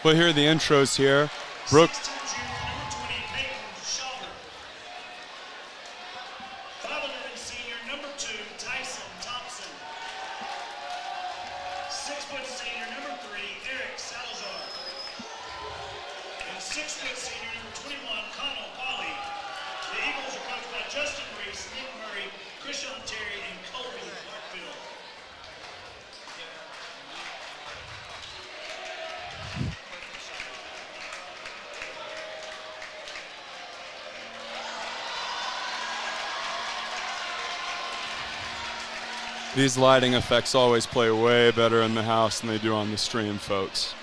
We'll hear the intros here. Brooke. These lighting effects always play way better in the house than they do on the stream, folks.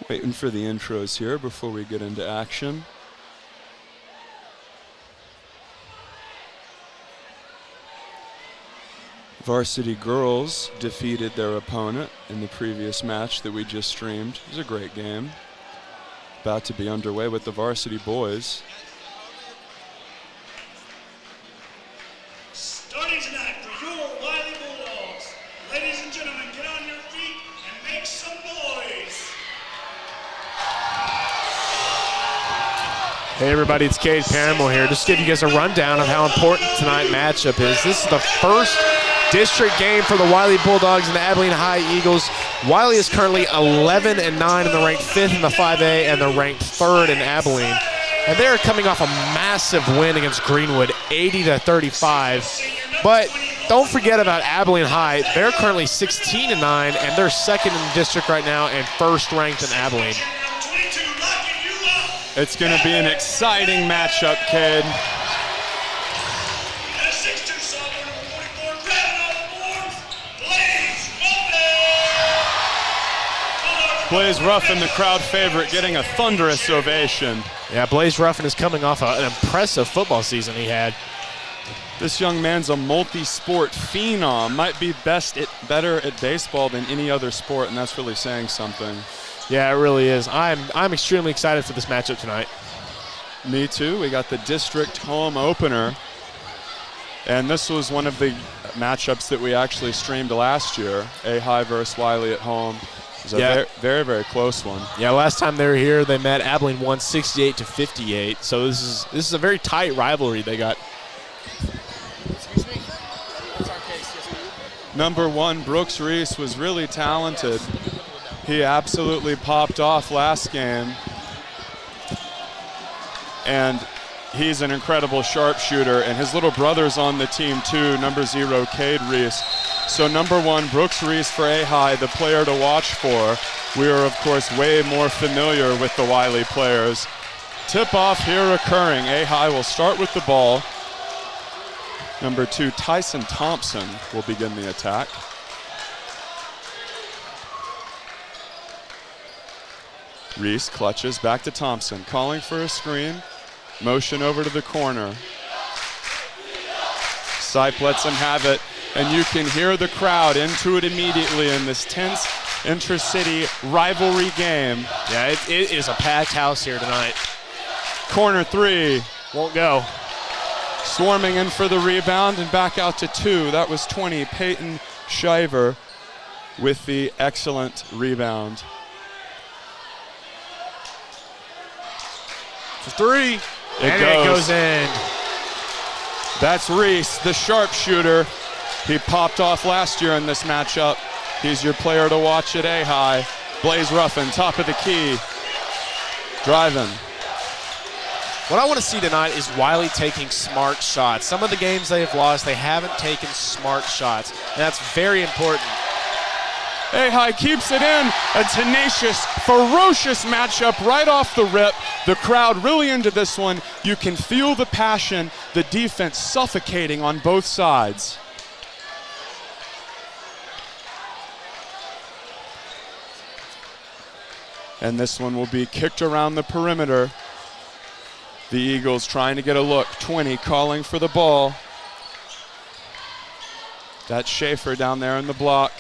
Waiting for the intros here before we get into action. Varsity girls defeated their opponent in the previous match that we just streamed. It was a great game. About to be underway with the varsity boys. Starting tonight for your Wylie Bulldogs. Ladies and gentlemen, get on your feet and make some noise. Hey everybody, it's Cade Paramore here. Just to give you guys a rundown of how important tonight's matchup is. This is the first district game for the Wylie Bulldogs and the Abilene High Eagles. Wylie is currently 11-9 and they're ranked 5th in the 5A and they're ranked 3rd in Abilene. And they're coming off a massive win against Greenwood, 80-35. But don't forget about Abilene High. They're currently 16-9 and they're 2nd in the district right now and 1st ranked in Abilene. It's going to be an exciting matchup, kid. Blaze Ruffin, the crowd favorite, getting a thunderous ovation. Yeah, Blaze Ruffin is coming off an impressive football season he had. This young man's a multi-sport phenom. Might be better at baseball than any other sport, and that's really saying something. Yeah, it really is. I'm extremely excited for this matchup tonight. Me too. We got the district home opener. And this was one of the matchups that we actually streamed last year. A-High versus Wylie at home. It was a very, very close one. Yeah, last time they were here, they met. Abilene won 68-58. So this is a very tight rivalry they got. Excuse me? That's our case, yes, ma'am. Number 1, Brooks Reese, was really talented. He absolutely popped off last game. And he's an incredible sharpshooter, and his little brother's on the team too, number 0, Cade Reese. So number 1, Brooks Reese for A-High, the player to watch for. We are, of course, way more familiar with the Wylie players. Tip-off here occurring. A-High will start with the ball. Number 2, Tyson Thompson will begin the attack. Reese clutches back to Thompson, calling for a screen. Motion over to the corner. Sipe lets him have it, and you can hear the crowd into it immediately in this tense intra-city rivalry game. Yeah, it is a packed house here tonight. Corner 3. Won't go. Swarming in for the rebound and back out to 2. That was 20. Peyton Shiver with the excellent rebound. For 3. It goes in. That's Reese, the sharpshooter. He popped off last year in this matchup. He's your player to watch at A-High. Blaze Ruffin, top of the key. Driving. What I want to see tonight is Wylie taking smart shots. Some of the games they have lost, they haven't taken smart shots, and that's very important. A-High keeps it in. A tenacious, ferocious matchup right off the rip. The crowd really into this one. You can feel the passion, the defense suffocating on both sides. And this one will be kicked around the perimeter. The Eagles trying to get a look. 20 calling for the ball. That's Schaefer down there in the block.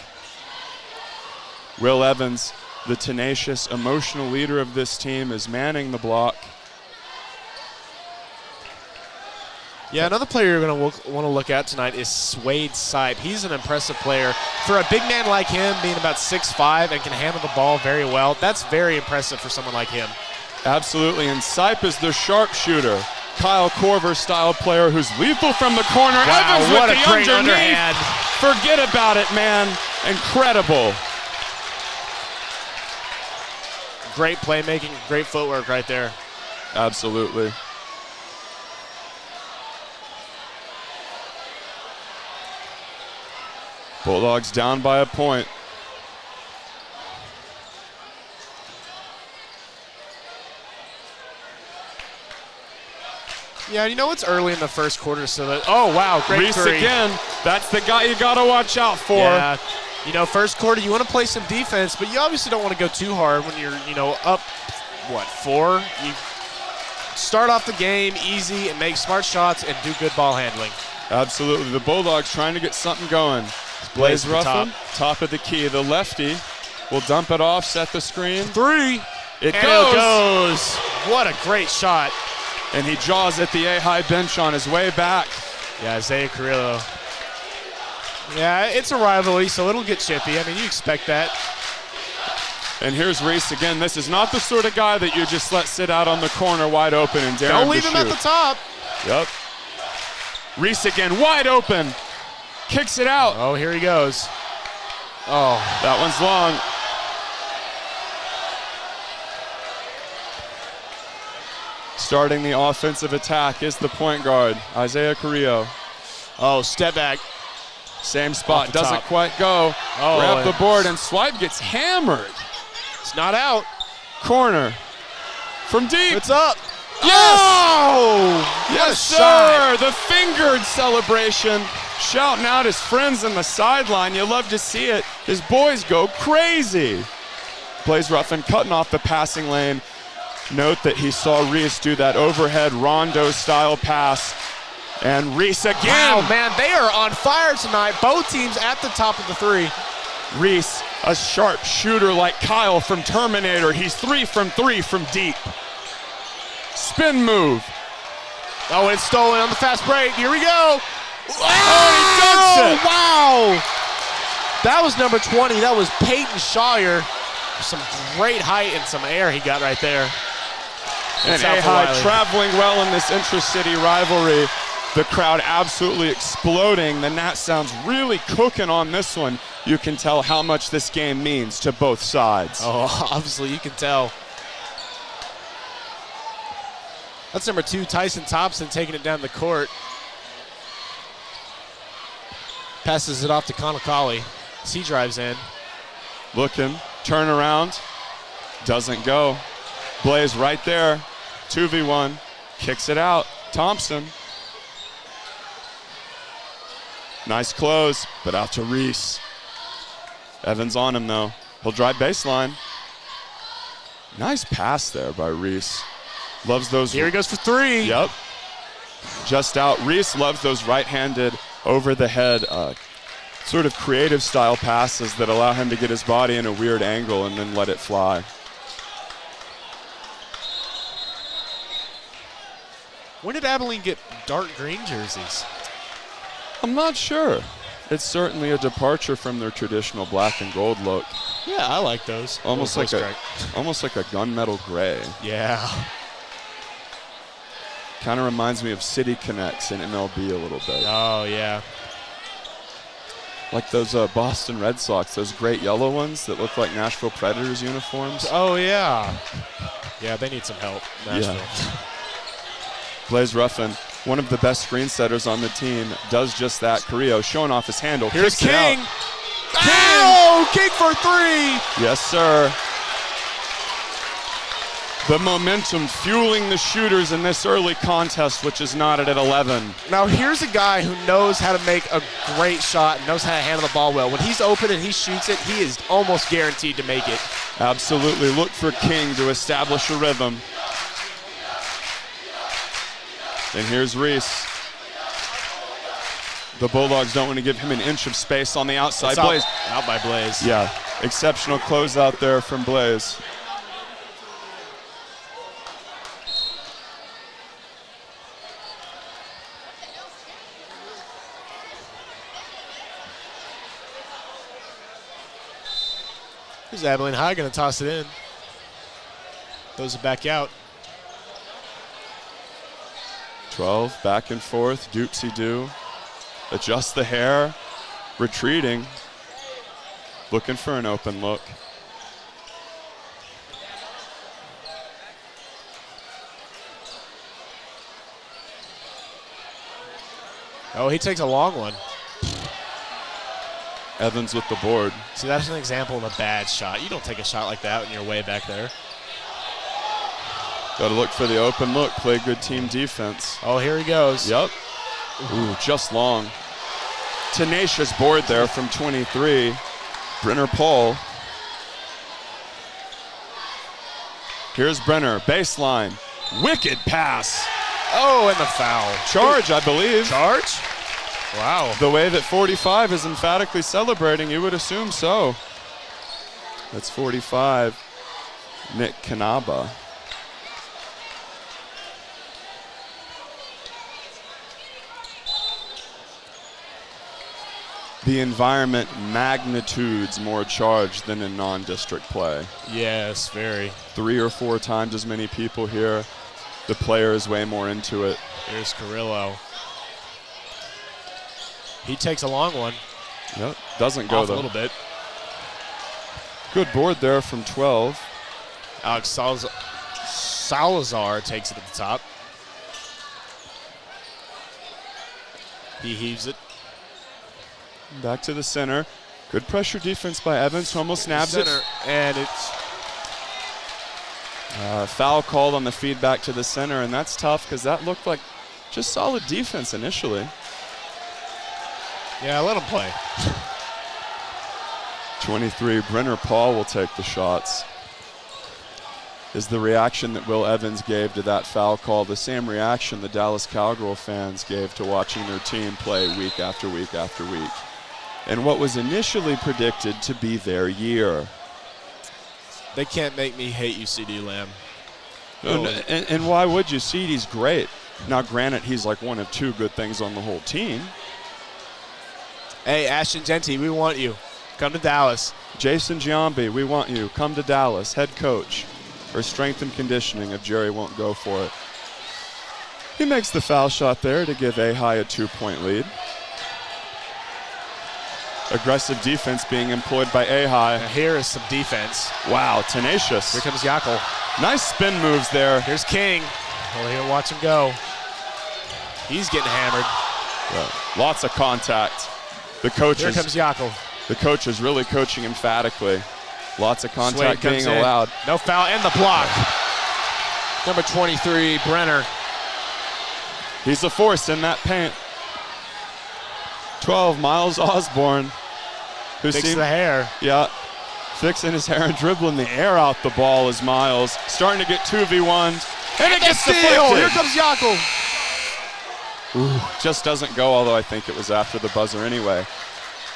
Will Evans, the tenacious, emotional leader of this team, is manning the block. Yeah, another player you're going to want to look at tonight is Swade Sipe. He's an impressive player. For a big man like him, being about 6'5", and can handle the ball very well, that's very impressive for someone like him. Absolutely, and Sipe is the sharpshooter. Kyle Korver-style player who's lethal from the corner. Wow, Evans what with a the great underneath. underhand. Forget about it, man. Incredible. Great playmaking, great footwork right there. Absolutely. Bulldogs down by a point. Yeah, you know it's early in the first quarter, so that, oh wow, great Reese three. again. That's the guy you gotta watch out for. Yeah, you know, first quarter you want to play some defense, but you obviously don't want to go too hard when you're, you know, up, what, 4? You start off the game easy and make smart shots and do good ball handling. Absolutely. The Bulldogs trying to get something going. Blaze Ruffin, top of the key. The lefty will dump it off, set the screen. 3. It And goes. it goes. What a great shot. And he jaws at the A-high bench on his way back. Yeah, Isaiah Carrillo. Yeah, it's a rivalry, so it'll get chippy. I mean, you expect that. And here's Reese again. This is not the sort of guy that you just let sit out on the corner wide open and dare Don't him leave to him shoot. at the top. Yep. Reese again, wide open. Kicks it out. Oh, here he goes. Oh, That one's long. Starting the offensive attack is the point guard, Isaiah Carrillo. oh, step back. Same spot, Off the doesn't top. quite go. Oh, Grab and- the board, and Swipe gets hammered. It's not out. Corner from deep. It's up. Yes! Oh, what a Yes, sir! shot. The fingered celebration. Shouting out his friends on the sideline. You love to see it. His boys go crazy. Blaze Ruffin cutting off the passing lane. Note that he saw Reese do that overhead rondo-style pass. And Reese again. Wow, man, they are on fire tonight. Both teams at the top of the 3. Reese, a sharp shooter like Kyle from Terminator. He's 3 from deep. Spin move. Oh, it's stolen on the fast break. Here we go. Oh, he dunks it. Wow. That was number 20. That was Peyton Shire. Some great height and some air he got right there. And South A-High Wylie. traveling well in this intra-city rivalry. The crowd absolutely exploding. The Nat sounds really cooking on this one. You can tell how much this game means to both sides. Oh, obviously you can tell. That's number 2, Tyson Thompson, taking it down the court. Passes it off to Konakali. He drives in. Looking, turn around, doesn't go. Blaze right there, 2v1, kicks it out. Thompson. Nice close, but out to Reese. Evans on him though. He'll drive baseline. Nice pass there by Reese. Loves those. Here he goes for 3. Yep. Just out. Reese loves those right-handed, over-the-head, sort of creative style passes that allow him to get his body in a weird angle and then let it fly. When did Abilene get dark green jerseys? I'm not sure. It's certainly a departure from their traditional black and gold look. Yeah, I like those. Almost Little like post almost like a gunmetal gray. strike. Yeah. Kind of reminds me of City Connects in MLB a little bit. Oh, yeah. Like those Boston Red Sox, those great yellow ones that look like Nashville Predators uniforms. Oh, yeah. Yeah, they need some help, Nashville. Yeah. Blaze Ruffin, one of the best screen setters on the team, does just that. Carrillo showing off his handle. Here's kicks it out. King. Oh, King for 3. Yes, sir. The momentum fueling the shooters in this early contest, which is knotted at 11. Now, here's a guy who knows how to make a great shot and knows how to handle the ball well. When he's open and he shoots it, he is almost guaranteed to make it. Absolutely. Look for King to establish a rhythm. And here's Reese. The Bulldogs don't want to give him an inch of space on the outside. Blaze. Out by Blaze. Yeah, exceptional closeout there from Blaze. Here's Abilene High going to toss it in. Throws it back out. 12, back and forth, doopsie-doo. Adjust the hair, retreating, looking for an open look. Oh, he takes a long one. Evans with the board. See, that's an example of a bad shot. You don't take a shot like that when you're way back there. Got to look for the open look, play good team defense. Oh, here he goes. Yep. Ooh, just long. Tenacious board there from 23. Brenner Paul. Here's Brenner, baseline. Wicked pass. Oh, and the foul. Charge, I believe. Charge? Wow. The way that 45 is emphatically celebrating, you would assume so. That's 45, Nick Kanaba. The environment magnitudes more charged than in non-district play. Yes, very. 3 or 4 times as many people here. The player is way more into it. Here's Carrillo. He takes a long one. Yep, doesn't go Off though. a little bit. Good board there from 12. Alex Salazar takes it at the top. He heaves it. Back to the center. Good pressure defense by Evans, who almost nabs it. And it's foul called on the feedback to the center, and that's tough because that looked like just solid defense initially. yeah, let him play. 23, Brenner Paul will take the shots. Is the reaction that Will Evans gave to that foul call the same reaction the Dallas Cowgirl fans gave to watching their team play week after week after week? And what was initially predicted to be their year. They can't make me hate you, CD Lamb. And why would you? CD's great. Now, granted, he's like one of 2 good things on the whole team. Hey, Ashton Genty, we want you. Come to Dallas. Jason Giambi, we want you. Come to Dallas. Head coach. Or strength and conditioning if Jerry won't go for it. He makes the foul shot there to give A-High a 2-point lead. Aggressive defense being employed by A-High. Now here is some defense. Wow, tenacious. Here comes Yakel. Nice spin moves there. Here's King. Well, here, watch him go. He's getting hammered. Yeah, lots of contact. The coach Here comes Yakel. The coach is really coaching emphatically. Lots of contact Swade being comes in. allowed. No foul, and the block. Number 23, Brenner. He's a force in that paint. 12, Miles Osborne. Who Fixes the hair. Yeah, fixing his hair and dribbling the air out the ball is Miles. Starting to get 2v1s. And it gets steal. deflected. Here comes Yakel. Ooh, just doesn't go, although I think it was after the buzzer anyway.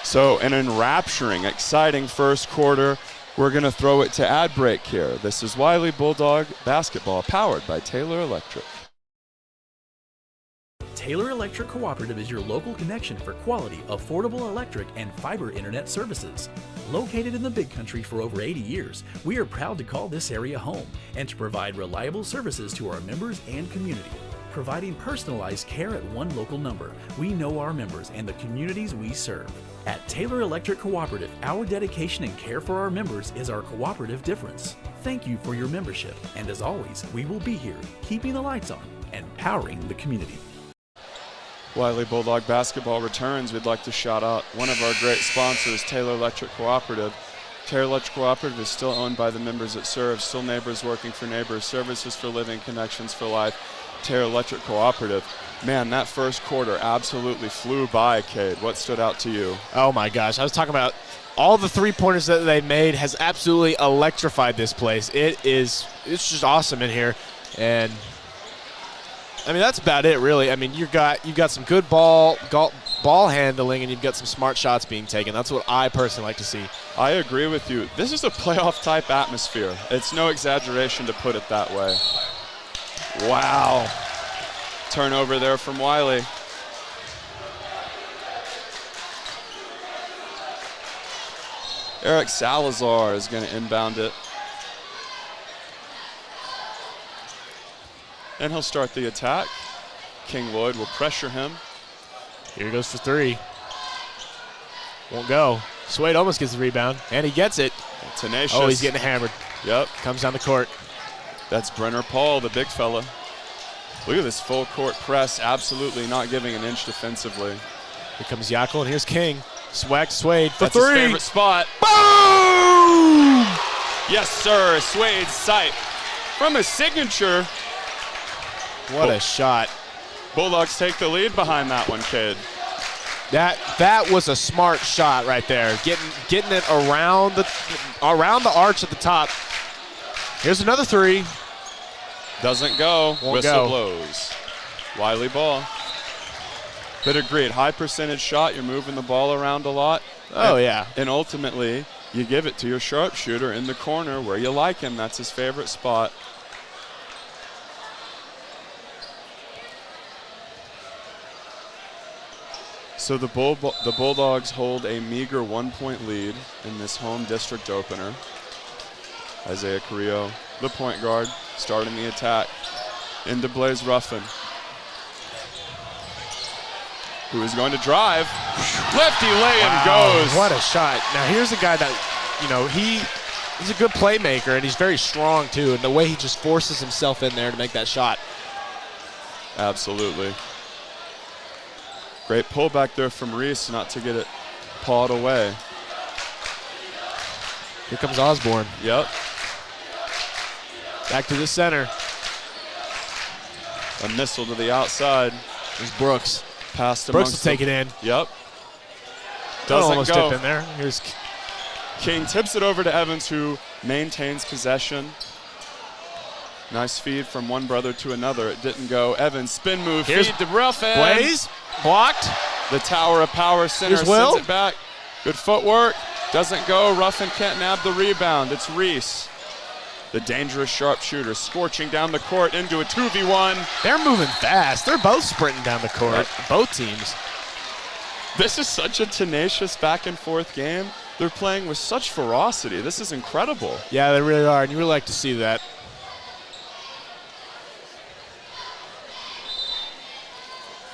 So an enrapturing, exciting first quarter. We're going to throw it to ad break here. This is Wylie Bulldog basketball, powered by Taylor Electric. Taylor Electric Cooperative is your local connection for quality, affordable electric and fiber internet services. Located in the Big Country for over 80 years, we are proud to call this area home and to provide reliable services to our members and community. Providing personalized care at one local number, we know our members and the communities we serve. At Taylor Electric Cooperative, our dedication and care for our members is our cooperative difference. Thank you for your membership, and as always, we will be here, keeping the lights on and powering the community. Wylie Bulldog basketball returns. We'd like to shout out one of our great sponsors, Taylor Electric Cooperative. Taylor Electric Cooperative is still owned by the members it serves, still neighbors working for neighbors, services for living, connections for life. Taylor Electric Cooperative. Man, that first quarter absolutely flew by, Cade. What stood out to you? Oh my gosh, I was talking about all the 3-pointers that they made has absolutely electrified this place. It's just awesome in here. And I mean, that's about it, really. I mean, you've got some good ball handling, and you've got some smart shots being taken. That's what I personally like to see. I agree with you. This is a playoff-type atmosphere. It's no exaggeration to put it that way. Wow. Turnover there from Wylie. Eric Salazar is going to inbound it. And he'll start the attack. King Lloyd will pressure him. Here he goes for three. Won't go. Swade almost gets the rebound, and he gets it. Tenacious. Oh, he's getting hammered. Yep. Comes down the court. That's Brenner Paul, the big fella. Look at this full court press, absolutely not giving an inch defensively. Here comes Yako, and here's King. Swade for That's three. His favorite spot. Boom! Yes, sir. Swade's sight. From his signature. What a shot. Bulldogs take the lead behind that one, kid. That was a smart shot right there. Getting it around the arch at the top. Here's another three. Doesn't go. Won't Whistle go. blows. Wylie ball. But agreed, high percentage shot. You're moving the ball around a lot. Oh, yeah. And ultimately, you give it to your sharpshooter in the corner where you like him. That's his favorite spot. So the Bulldogs hold a meager 1-point lead in this home district opener. Isaiah Carrillo, the point guard, starting the attack. Into Blaze Ruffin, who is going to drive. Lefty lay-in goes. What a shot. Now here's a guy that, he's a good playmaker, and he's very strong too, and the way he just forces himself in there to make that shot. Absolutely. Great pullback there from Reese, not to get it pawed away. Here comes Osborne. Yep. Back to the center. A missile to the outside. There's Brooks. Passed Brooks will amongst take it in. Yep. Doesn't Doesn't almost go. tip in there. Here's King tips it over to Evans, who maintains possession. Nice feed from one brother to another. It didn't go. Evans, spin move, Here's feed to Ruffin. Blaze. Blocked. The Tower of Power center Here's Will. sends it back. Good footwork. Doesn't go. Ruffin can't nab the rebound. It's Reese, the dangerous sharpshooter, scorching down the court into a 2v1. They're moving fast. They're both sprinting down the court, both teams. This is such a tenacious back and forth game. They're playing with such ferocity. This is incredible. Yeah, they really are, and you really like to see that.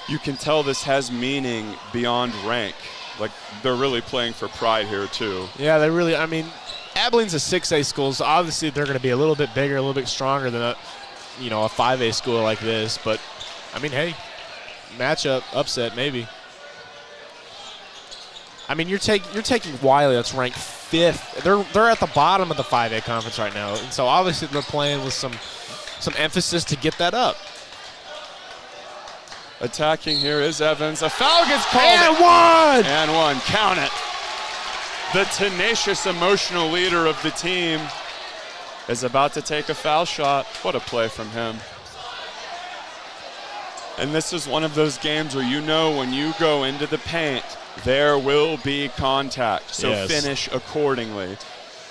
You can tell this has meaning beyond rank. Like, they're really playing for pride here, too. Yeah, they really, Abilene's a 6A school, so obviously they're going to be a little bit bigger, a little bit stronger than a 5A school like this. But, hey, matchup, upset, maybe. You're taking Wylie, that's ranked 5th. They're at the bottom of the 5A conference right now, and so obviously they're playing with some emphasis to get that up. Attacking here is Evans. A foul gets called. And one! And one. Count it. The tenacious, emotional leader of the team is about to take a foul shot. What a play from him. And this is one of those games where when you go into the paint, there will be contact. So Yes. finish accordingly.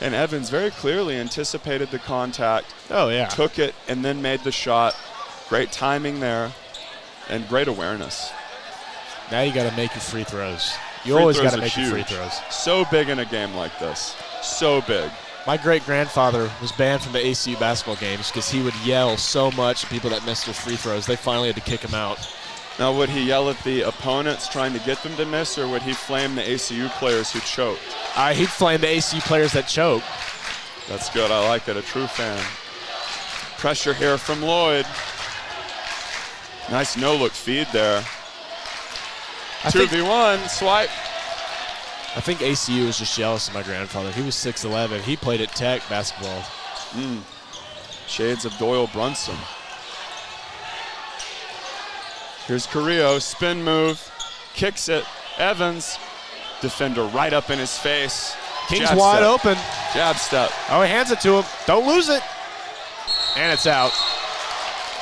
And Evans very clearly anticipated the contact. Oh, yeah. Took it and then made the shot. Great timing there. And great awareness. Now you got to make your free throws. You Free always throws got to are make your free huge. throws. So big in a game like this. So big. My great-grandfather was banned from the ACU basketball games because he would yell so much at people that missed their free throws. They finally had to kick him out. Now, would he yell at the opponents trying to get them to miss, or would he flame the ACU players who choked? He'd flame the ACU players that choke. That's good. I like it. A true fan. Pressure here from Lloyd. Nice no-look feed there. 2v1, swipe. I think ACU was just jealous of my grandfather. He was 6'11". He played at Tech basketball. Shades of Doyle Brunson. Here's Carrillo, spin move, kicks it. Evans, defender right up in his face. King's Jab wide step. open. Jab step. Oh, he hands it to him. Don't lose it. And it's out.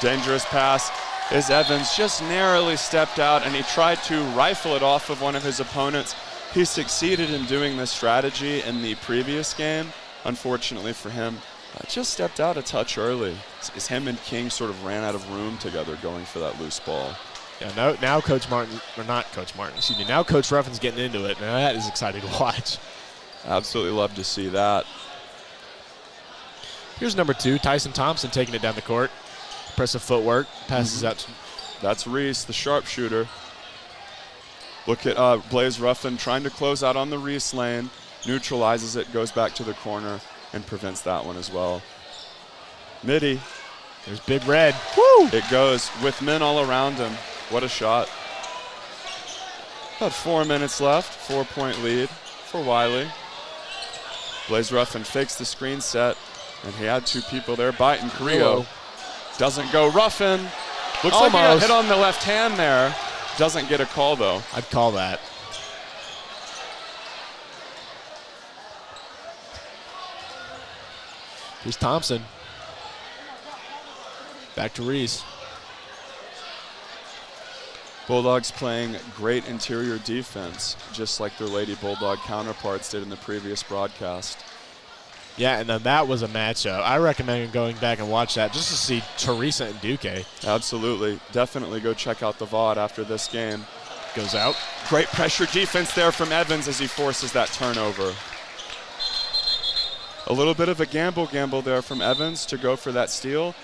Dangerous pass. is Evans just narrowly stepped out, and he tried to rifle it off of one of his opponents. He succeeded in doing this strategy in the previous game. Unfortunately for him, just stepped out a touch early. As him and King sort of ran out of room together going for that loose ball. Yeah, now Coach Martin, or not Coach Martin, excuse me, now Coach Ruffin's getting into it. Now that is exciting to watch. Absolutely love to see that. Here's number 2, Tyson Thompson taking it down the court. Impressive footwork, passes out. That's Reese, the sharpshooter. Look at Blaze Ruffin trying to close out on the Reese lane, neutralizes it, goes back to the corner, and prevents that one as well. Midi. There's Big Red. Woo! It goes with men all around him. What a shot. About 4 minutes left, 4-point lead for Wylie. Blaze Ruffin fakes the screen set, and he had 2 people there biting. Carrillo doesn't go. Ruffin looks like he got hit on the left hand there. Doesn't get a call though. I'd call that. Here's Thompson. Back to Reese. Bulldogs playing great interior defense, just like their Lady Bulldog counterparts did in the previous broadcast. Yeah, and then that was a matchup. I recommend going back and watch that just to see Teresa and Duque. Absolutely. Definitely go check out the VOD after this game. Goes out. Great pressure defense there from Evans as he forces that turnover. A little bit of a gamble there from Evans to go for that steal,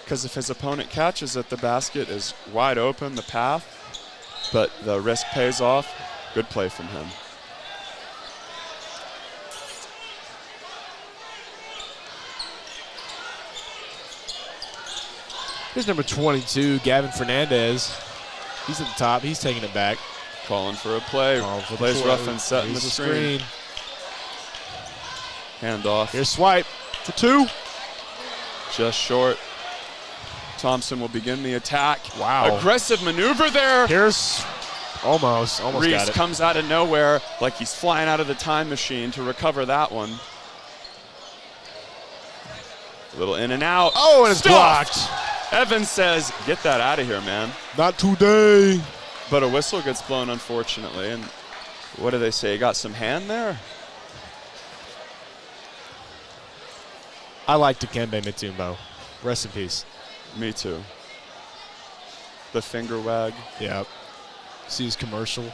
because if his opponent catches it, the basket is wide open, the path, but the risk pays off. Good play from him. Here's number 22, Gavin Fernandez. He's at the top. He's taking it back. Calling for a play. Blaze Ruffin setting the screen. Handoff. Here's Swipe for 2. Just short. Thompson will begin the attack. Wow. Aggressive maneuver there. Here's almost Reese got it. comes out of nowhere like he's flying out of the time machine to recover that one. A little in and out. Oh, and it's Stuffed. blocked. Evans says, get that out of here, man. Not today. But a whistle gets blown, unfortunately. And what do they say? Got some hand there? I like Dikembe Mutombo. Rest in peace. Me too. The finger wag. Yep. See his commercial.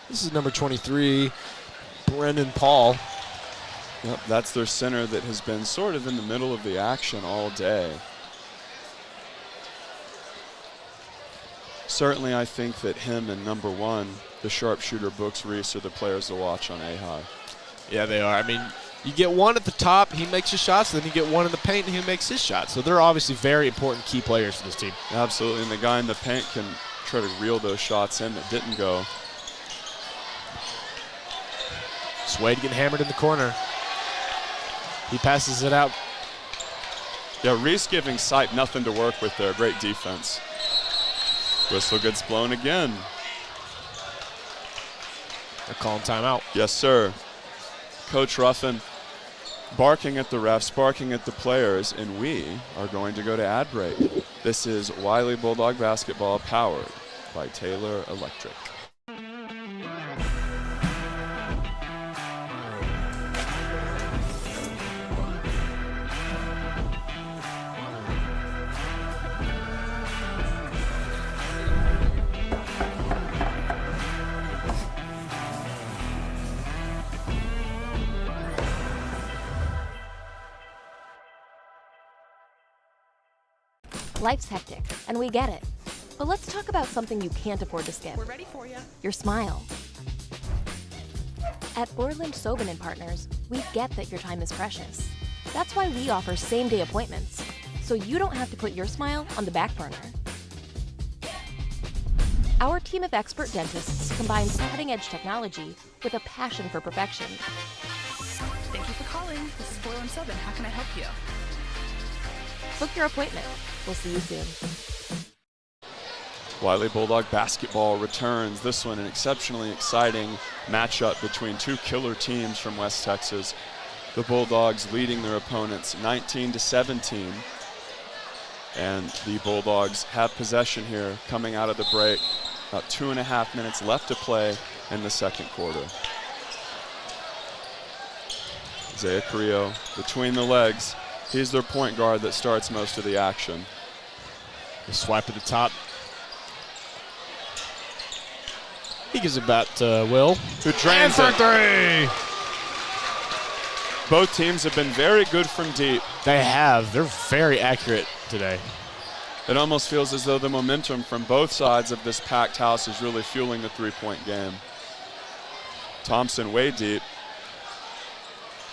This is number 23, Brendan Paul. Yep, that's their center that has been sort of in the middle of the action all day. Certainly, I think that him and number 1, the sharpshooter Brooks Reese, are the players to watch on A-High. Yeah, they are. I mean, you get one at the top, he makes his shots, then you get one in the paint, and he makes his shots. So they're obviously very important key players for this team. Absolutely, and the guy in the paint can try to reel those shots in that didn't go. Swade getting hammered in the corner. He passes it out. Yeah, Reese giving Sipe nothing to work with there. Great defense. Whistle gets blown again. They're calling timeout. Yes, sir. Coach Ruffin barking at the refs, barking at the players, and we are going to go to ad break. This is Wylie Bulldog basketball powered by Taylor Electric. Life's hectic, and we get it. But let's talk about something you can't afford to skip. We're ready for you. Your smile. At Borland Sobin & Partners, we get that your time is precious. That's why we offer same-day appointments, so you don't have to put your smile on the back burner. Our team of expert dentists combines cutting-edge technology with a passion for perfection. Thank you for calling. This is Borland Sobin. How can I help you? Book your appointment. We'll see you soon. Wylie Bulldog basketball returns. This one an exceptionally exciting matchup between 2 killer teams from West Texas. The Bulldogs leading their opponents 19-17. And the Bulldogs have possession here coming out of the break. About 2.5 minutes left to play in the second quarter. Isaiah Carrillo between the legs. He's their point guard that starts most of the action. The swipe at the top. He gives it back to Will. Who drains for it. three. Both teams have been very good from deep. They have. They're very accurate today. It almost feels as though the momentum from both sides of this packed house is really fueling the three-point game. Thompson way deep.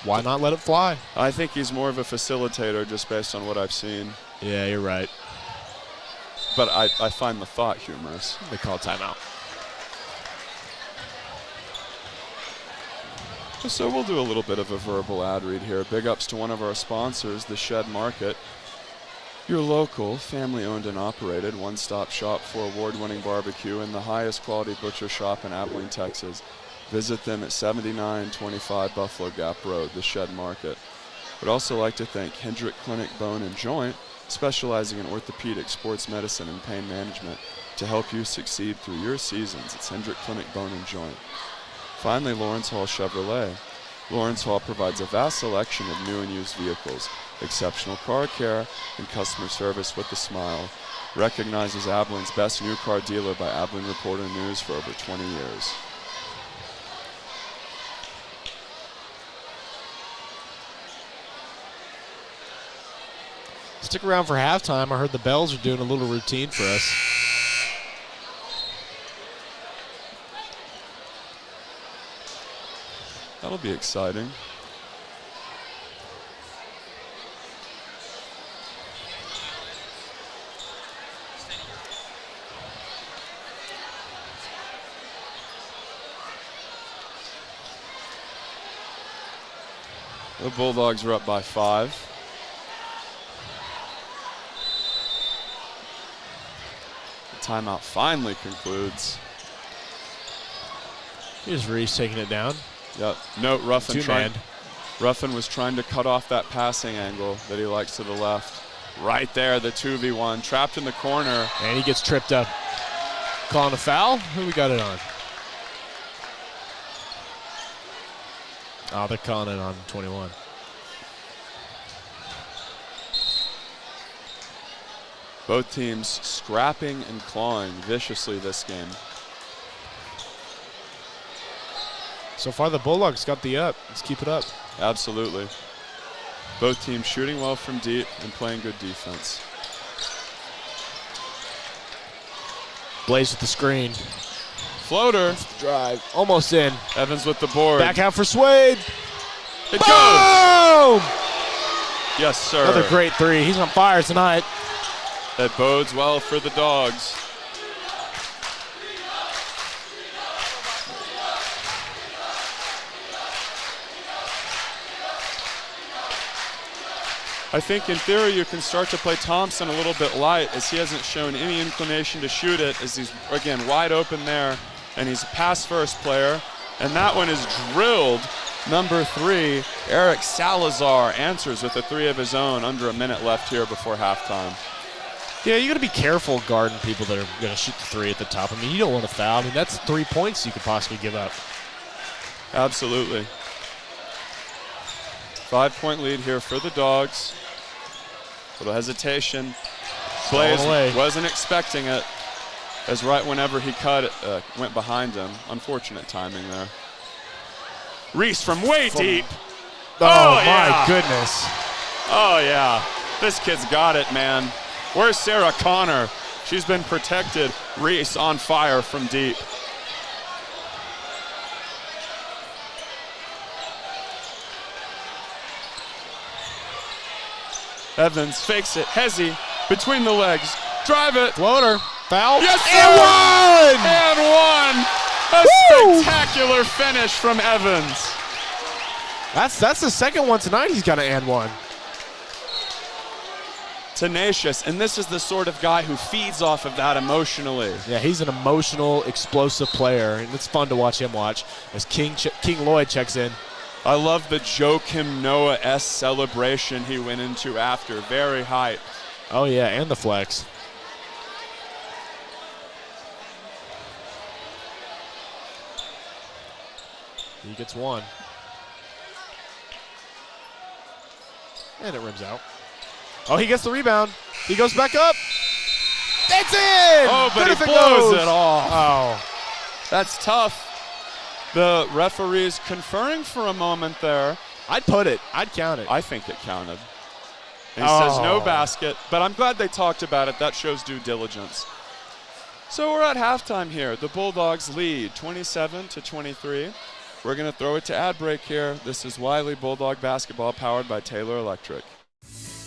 Why not let it fly? I think he's more of a facilitator just based on what I've seen. Yeah, you're right. But I find the thought humorous. They call timeout. So we'll do a little bit of a verbal ad read here. Big ups to one of our sponsors, the Shed Market. Your local, family-owned and operated, one-stop shop for award-winning barbecue and the highest quality butcher shop in Abilene, Texas. Visit them at 7925 Buffalo Gap Road, the Shed Market. Would also like to thank Hendrick Clinic Bone and Joint, specializing in orthopedic, sports medicine, and pain management to help you succeed through your seasons. It's Hendrick Clinic Bone and Joint. Finally, Lawrence Hall Chevrolet. Lawrence Hall provides a vast selection of new and used vehicles, exceptional car care, and customer service with a smile. Recognized as Abilene's best new car dealer by Abilene Reporter News for over 20 years. Stick around for halftime. I heard the Bells are doing a little routine for us. That'll be exciting. The Bulldogs are up by 5. The timeout finally concludes. Here's Reese taking it down. Yep. Note Ruffin Two-man. Ruffin was trying to cut off that passing angle that he likes to the left. Right there, the 2v1, trapped in the corner. And he gets tripped up. Calling a foul? Who we got it on? Oh, they're calling it on 21. Both teams scrapping and clawing viciously this game. So far, the Bulldogs got the up. Let's keep it up. Absolutely. Both teams shooting well from deep and playing good defense. Blaze with the screen. Floater. Drive. Almost in. Evans with the board. Back out for Swade. It Boom! goes! Yes, sir. Another great three. He's on fire tonight. That bodes well for the Dogs. I think in theory you can start to play Thompson a little bit light, as he hasn't shown any inclination to shoot it, as he's, again, wide open there, and he's a pass-first player. And that one is drilled. Number 3, Eric Salazar answers with a 3 of his own under a minute left here before halftime. Yeah, you got to be careful guarding people that are going to shoot the 3 at the top. I mean, you don't want to foul. I mean, that's 3 points you could possibly give up. Absolutely. 5-point lead here for the Dogs. Little hesitation. Blaze wasn't expecting it, as right whenever he cut it, went behind him. Unfortunate timing there. Reese from way deep. Oh, yeah. my goodness. Oh, yeah. This kid's got it, man. Where's Sarah Connor? She's been protected. Reese on fire from deep. Evans fakes it. Hezzy between the legs. Drive it. Floater. Foul. Yes, sir. And one! A spectacular finish from Evans. That's the second one tonight he's got an and one. Tenacious, and this is the sort of guy who feeds off of that emotionally. Yeah, he's an emotional, explosive player, and it's fun to watch him watch as King Lloyd checks in. I love the Joakim Noah-esque celebration he went into after. Very hype. Oh, yeah, and the flex. He gets one. And it rims out. Oh, he gets the rebound. He goes back up. It's in! Oh, but Good he if blows goes. it off. Oh. That's tough. The referee's conferring for a moment there. I'd put it. I'd count it. I think it counted. And he says no basket, but I'm glad they talked about it. That shows due diligence. So we're at halftime here. The Bulldogs lead 27-23. We're going to throw it to ad break here. This is Wylie Bulldog basketball powered by Taylor Electric.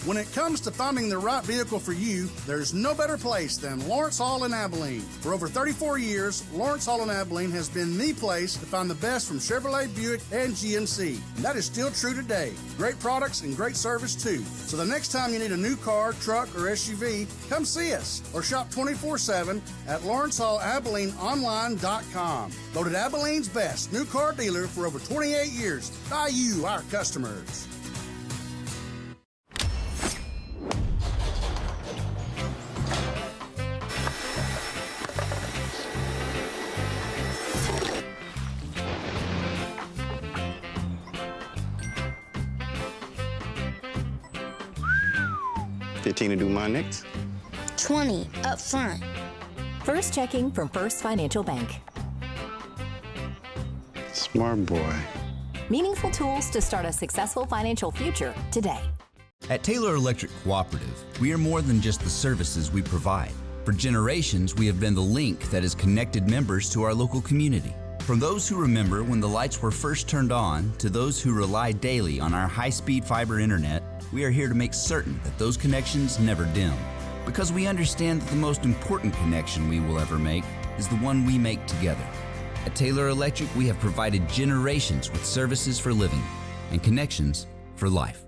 When it comes to finding the right vehicle for you, there's no better place than Lawrence Hall in Abilene. For over 34 years, Lawrence Hall in Abilene has been the place to find the best from Chevrolet, Buick, and GMC. And that is still true today. Great products and great service too. So the next time you need a new car, truck, or SUV, come see us or shop 24/7 at LawrenceHallAbileneOnline.com. Voted Abilene's best new car dealer for over 28 years by you, our customers. To do my next. 20 up front. First checking from First Financial Bank. Smart boy. Meaningful tools to start a successful financial future today. At Taylor Electric Cooperative, we are more than just the services we provide. For generations, we have been the link that has connected members to our local community. From those who remember when the lights were first turned on to those who rely daily on our high-speed fiber internet, we are here to make certain that those connections never dim. Because we understand that the most important connection we will ever make is the one we make together. At Taylor Electric, we have provided generations with services for living and connections for life.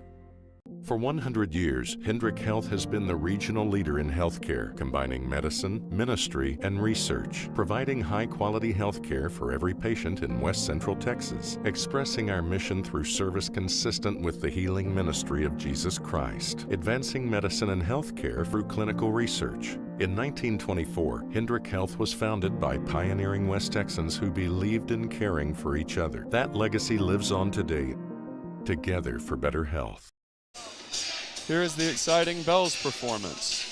For 100 years, Hendrick Health has been the regional leader in healthcare, combining medicine, ministry, and research, providing high-quality healthcare for every patient in West Central Texas, expressing our mission through service consistent with the healing ministry of Jesus Christ, advancing medicine and healthcare through clinical research. In 1924, Hendrick Health was founded by pioneering West Texans who believed in caring for each other. That legacy lives on today, together for better health. Here is the exciting Bells performance.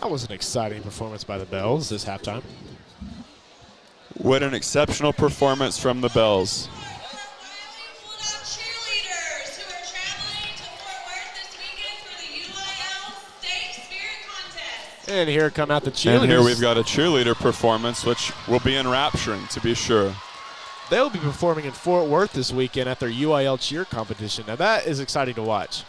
That was an exciting performance by the Bells this halftime. What an exceptional performance from the Bells. And here come out the cheerleaders. And here we've got a cheerleader performance, which will be enrapturing, to be sure. They'll be performing in Fort Worth this weekend at their UIL cheer competition. Now that is exciting to watch.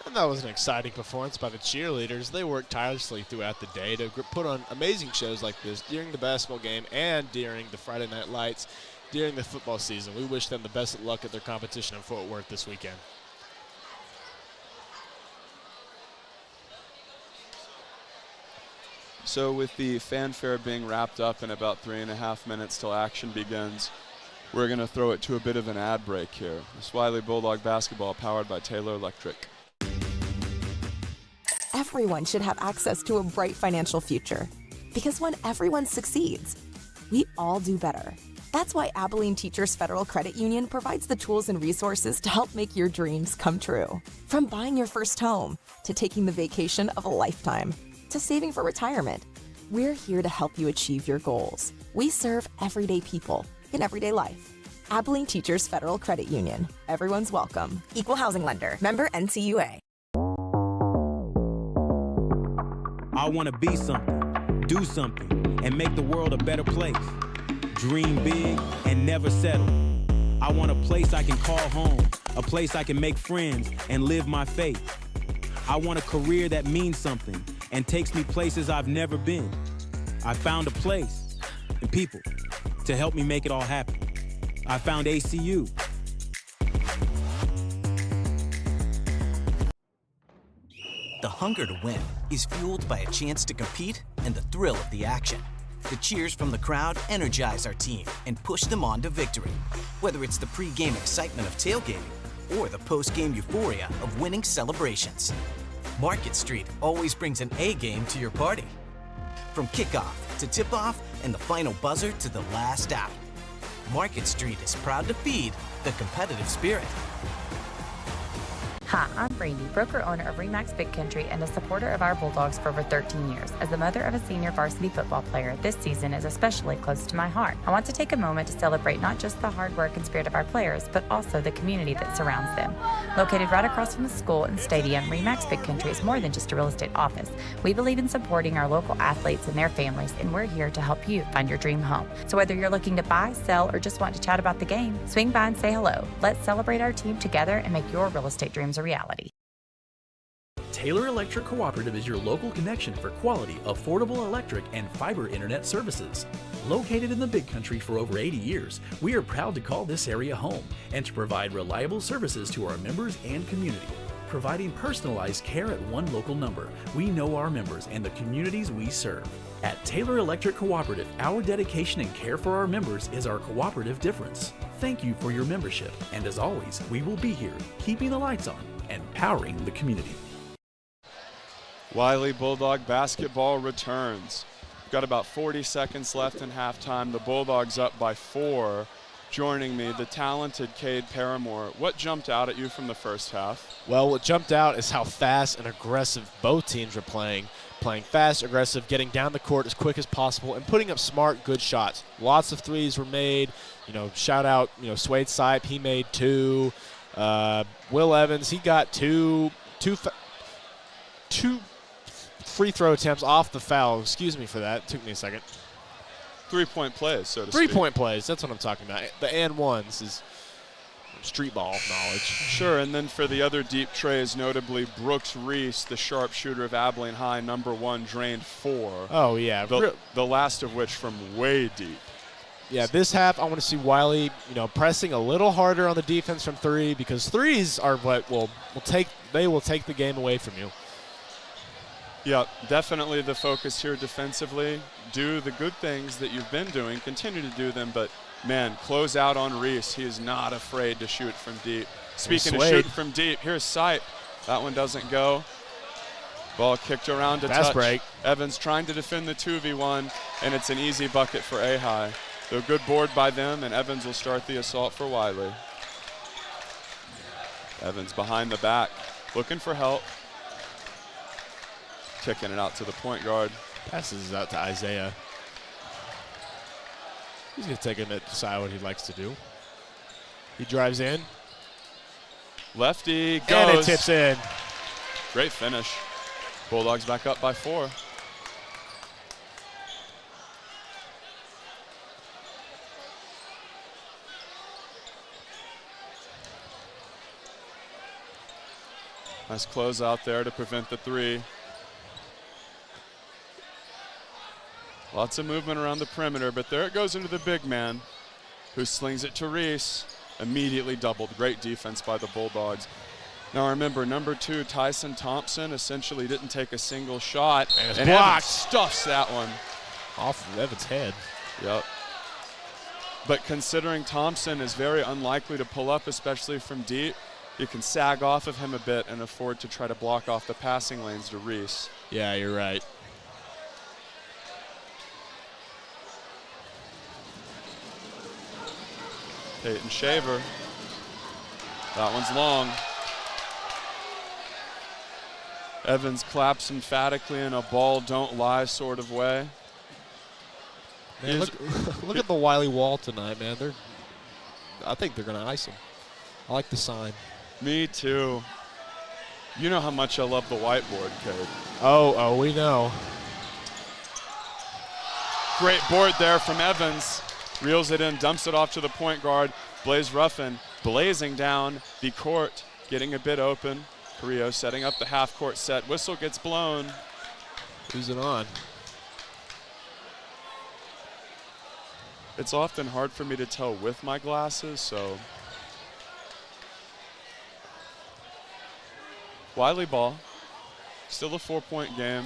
And that was an exciting performance by the cheerleaders. They worked tirelessly throughout the day to put on amazing shows like this during the basketball game and during the Friday Night Lights during the football season. We wish them the best of luck at their competition in Fort Worth this weekend. So with the fanfare being wrapped up in about 3.5 minutes till action begins, we're going to throw it to a bit of an ad break here. This Wylie Bulldog basketball powered by Taylor Electric. Everyone should have access to a bright financial future. Because when everyone succeeds, we all do better. That's why Abilene Teachers Federal Credit Union provides the tools and resources to help make your dreams come true. From buying your first home, to taking the vacation of a lifetime, to saving for retirement, we're here to help you achieve your goals. We serve everyday people in everyday life. Abilene Teachers Federal Credit Union. Everyone's welcome. Equal housing lender. Member NCUA. I want to be something, do something, and make the world a better place. Dream big and never settle. I want a place I can call home, a place I can make friends and live my faith. I want a career that means something and takes me places I've never been. I found a place and people to help me make it all happen. I found ACU. The hunger to win is fueled by a chance to compete and the thrill of the action. The cheers from the crowd energize our team and push them on to victory. Whether it's the pre-game excitement of tailgating or the post-game euphoria of winning celebrations, Market Street always brings an A game to your party. From kickoff to tip-off and the final buzzer to the last out, Market Street is proud to feed the competitive spirit. Hi, I'm Brandy, broker-owner of RE/MAX Big Country and a supporter of our Bulldogs for over 13 years. As the mother of a senior varsity football player, this season is especially close to my heart. I want to take a moment to celebrate not just the hard work and spirit of our players, but also the community that surrounds them. Located right across from the school and stadium, RE/MAX Big Country is more than just a real estate office. We believe in supporting our local athletes and their families, and we're here to help you find your dream home. So whether you're looking to buy, sell, or just want to chat about the game, swing by and say hello. Let's celebrate our team together and make your real estate dreams a reality. Taylor Electric Cooperative is your local connection for quality, affordable electric and fiber internet services. Located in the Big Country for over 80 years, we are proud to call this area home and to provide reliable services to our members and community. Providing personalized care at one local number, we know our members and the communities we serve. At Taylor Electric Cooperative, our dedication and care for our members is our cooperative difference. Thank you for your membership, and as always, we will be here, keeping the lights on and powering the community. Wylie Bulldog basketball returns. We've got about 40 seconds left in halftime. The Bulldogs up by 4. Joining me, the talented Cade Paramore. What jumped out at you from the first half? Well, what jumped out is how fast and aggressive both teams were playing. Playing fast, aggressive, getting down the court as quick as possible, and putting up smart, good shots. Lots of threes were made. Shout out, Swade Sipe, he made 2. Will Evans, he got two free throw attempts off the foul. Excuse me for that. It took me a second. 3-point plays, so to speak. 3-point plays. That's what I'm talking about. The and ones is street ball knowledge. Sure, and then for the other deep trays, notably Brooks Reese, the sharpshooter of Abilene High, #1, drained 4. Oh, yeah. The last of which from way deep. Yeah, this half I want to see Wylie, pressing a little harder on the defense from 3, because threes are what will take the game away from you. Yeah, definitely the focus here defensively. Do the good things that you've been doing, continue to do them, but man, close out on Reese. He is not afraid to shoot from deep. Speaking of shooting from deep, here's Sipe. That one doesn't go. Ball kicked around to touch. Break. Evans trying to defend the 2v1, and it's an easy bucket for A-High. So good board by them, and Evans will start the assault for Wylie. Evans behind the back, looking for help. Kicking it out to the point guard. Passes it out to Isaiah. He's going to take a minute to decide what he likes to do. He drives in. Lefty goes. And it tips in. Great finish. Bulldogs back up by 4. Nice close out there to prevent the three. Lots of movement around the perimeter, but there it goes into the big man, who slings it to Reese. Immediately doubled. Great defense by the Bulldogs. Now remember, number 2, Tyson Thompson, essentially didn't take a single shot. And Evans blocked. stuffs that one. Off of Evans' head. Yep. But considering Thompson is very unlikely to pull up, especially from deep, you can sag off of him a bit and afford to try to block off the passing lanes to Reese. Yeah, you're right. Peyton Shaver. That one's long. Evans claps emphatically in a ball don't lie sort of way. Man, look at the Wylie wall tonight, man. I think they're going to ice them. I like the sign. Me too. You know how much I love the whiteboard, Cade. Oh, we know. Great board there from Evans. Reels it in, dumps it off to the point guard. Blaze Ruffin blazing down the court, getting a bit open. Carrillo setting up the half-court set. Whistle gets blown. Who's it on? It's often hard for me to tell with my glasses, so. Wylie ball. Still a 4-point game.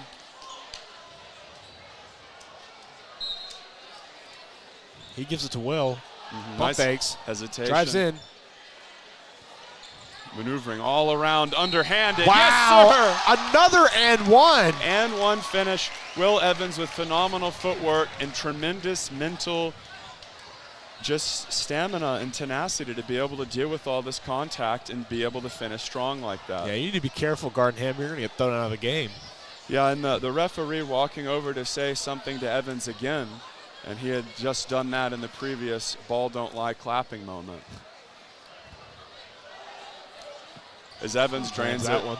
He gives it to Will. Nice Pump fakes. Hesitation. Drives in. Maneuvering all around, underhanded. Wow! Yes, sir! Another and one. And one finish. Will Evans with phenomenal footwork and tremendous mental just stamina and tenacity to be able to deal with all this contact and be able to finish strong like that. Yeah, you need to be careful guarding him. You're going to get thrown out of the game. Yeah, and the referee walking over to say something to Evans again, and he had just done that in the previous ball don't lie clapping moment. As Evans drains that it. one.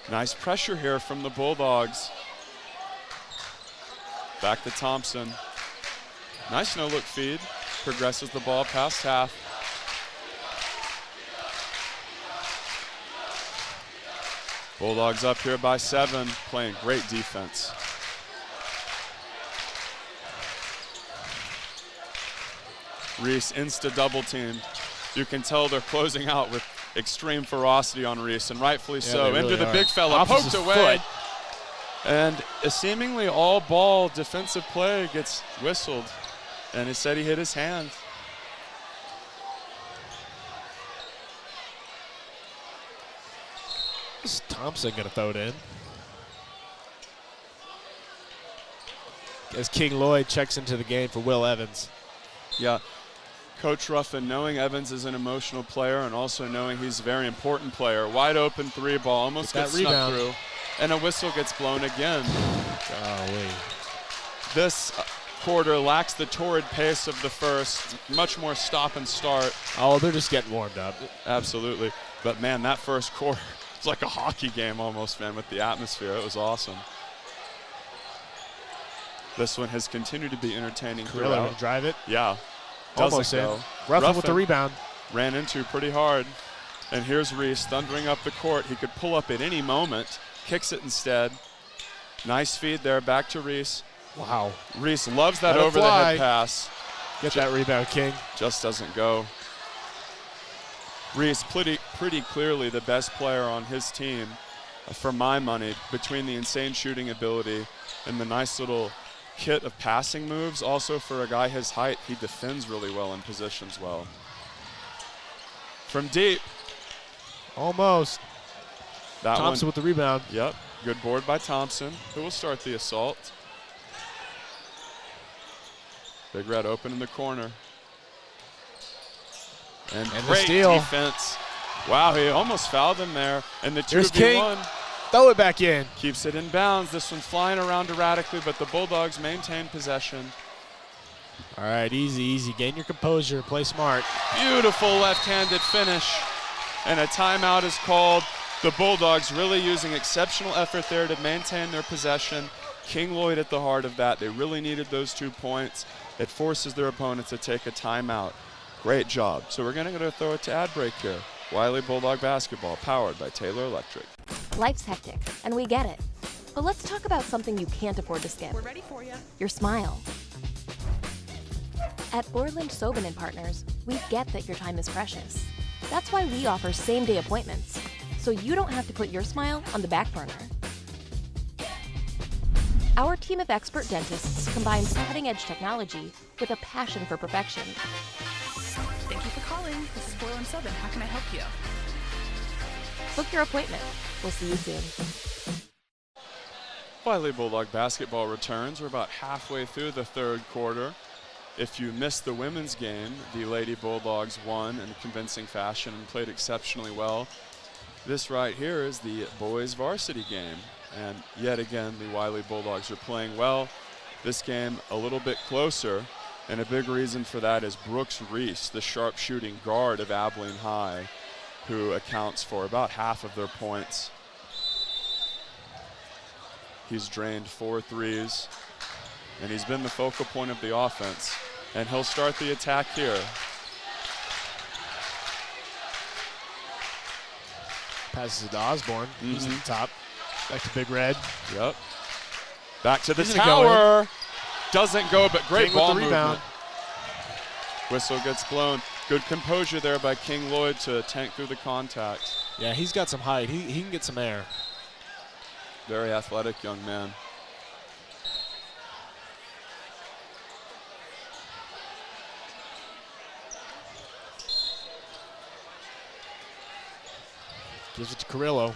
Nice pressure here from the Bulldogs. Back to Thompson. Nice no-look feed. Progresses the ball past half. Bulldogs up here by 7, playing great defense. Reese insta double teamed. You can tell they're closing out with extreme ferocity on Reese, and rightfully so. They really Into the are. big fella, Off poked his away. foot. And a seemingly all ball defensive play gets whistled, and he said he hit his hand. Is Thompson going to throw it in? As King Lloyd checks into the game for Will Evans. Yeah. Coach Ruffin, knowing Evans is an emotional player and also knowing he's a very important player. Wide open 3 ball, almost gets snuck through. And a whistle gets blown again. Golly. This quarter lacks the torrid pace of the first. Much more stop and start. Oh, they're just getting warmed up. Absolutely. But, man, that first quarter, it's like a hockey game almost, man, with the atmosphere. It was awesome. This one has continued to be entertaining Carrillo throughout. will drive it. Yeah. Almost in. Ruffin with the rebound. Ran into pretty hard. And here's Reese thundering up the court. He could pull up at any moment. Kicks it instead. Nice feed there. Back to Reese. Wow. Reese loves that Let it over-the-head fly. pass. Get that rebound, King. Just doesn't go. Reese pretty clearly the best player on his team, for my money, between the insane shooting ability and the nice little kit of passing moves. Also, for a guy his height, he defends really well and positions well. From deep. Almost. That Thompson with the rebound. Yep. Good board by Thompson, who will start the assault. Big Red open in the corner. And the great steal. defense. Wow, he almost fouled him there. And the 2v1. Here's King. Throw it back in. Keeps it in bounds. This one flying around erratically, but the Bulldogs maintain possession. All right, easy, easy. Gain your composure. Play smart. Beautiful left-handed finish. And a timeout is called. The Bulldogs really using exceptional effort there to maintain their possession. King Lloyd at the heart of that. They really needed those 2 points. It forces their opponents to take a timeout. Great job. So we're going to throw it to ad break here. Wylie Bulldog basketball, powered by Taylor Electric. Life's hectic, and we get it. But let's talk about something you can't afford to skip. We're ready for you. Your smile. At Orland Sobin and Partners, we get that your time is precious. That's why we offer same-day appointments, so you don't have to put your smile on the back burner. Our team of expert dentists combines cutting-edge technology with a passion for perfection. Thank you for calling. This is 417. How can I help you? Book your appointment. We'll see you soon. Wylie Bulldog basketball returns. We're about halfway through the third quarter. If you missed the women's game, the Lady Bulldogs won in convincing fashion and played exceptionally well. This right here is the boys varsity game. And yet again, the Wylie Bulldogs are playing well. This game a little bit closer, and a big reason for that is Brooks Reese, the sharpshooting guard of Abilene High, who accounts for about half of their points. He's drained 4 threes, and he's been the focal point of the offense. And he'll start the attack here. Passes it to Osborne. He's at the top. Back to Big Red. Yep. Back to the Doesn't tower. Doesn't go, but great King ball with the rebound. movement. Whistle gets blown. Good composure there by King Lloyd to tank through the contact. Yeah, he's got some height. He can get some air. Very athletic young man. Gives it to Carrillo.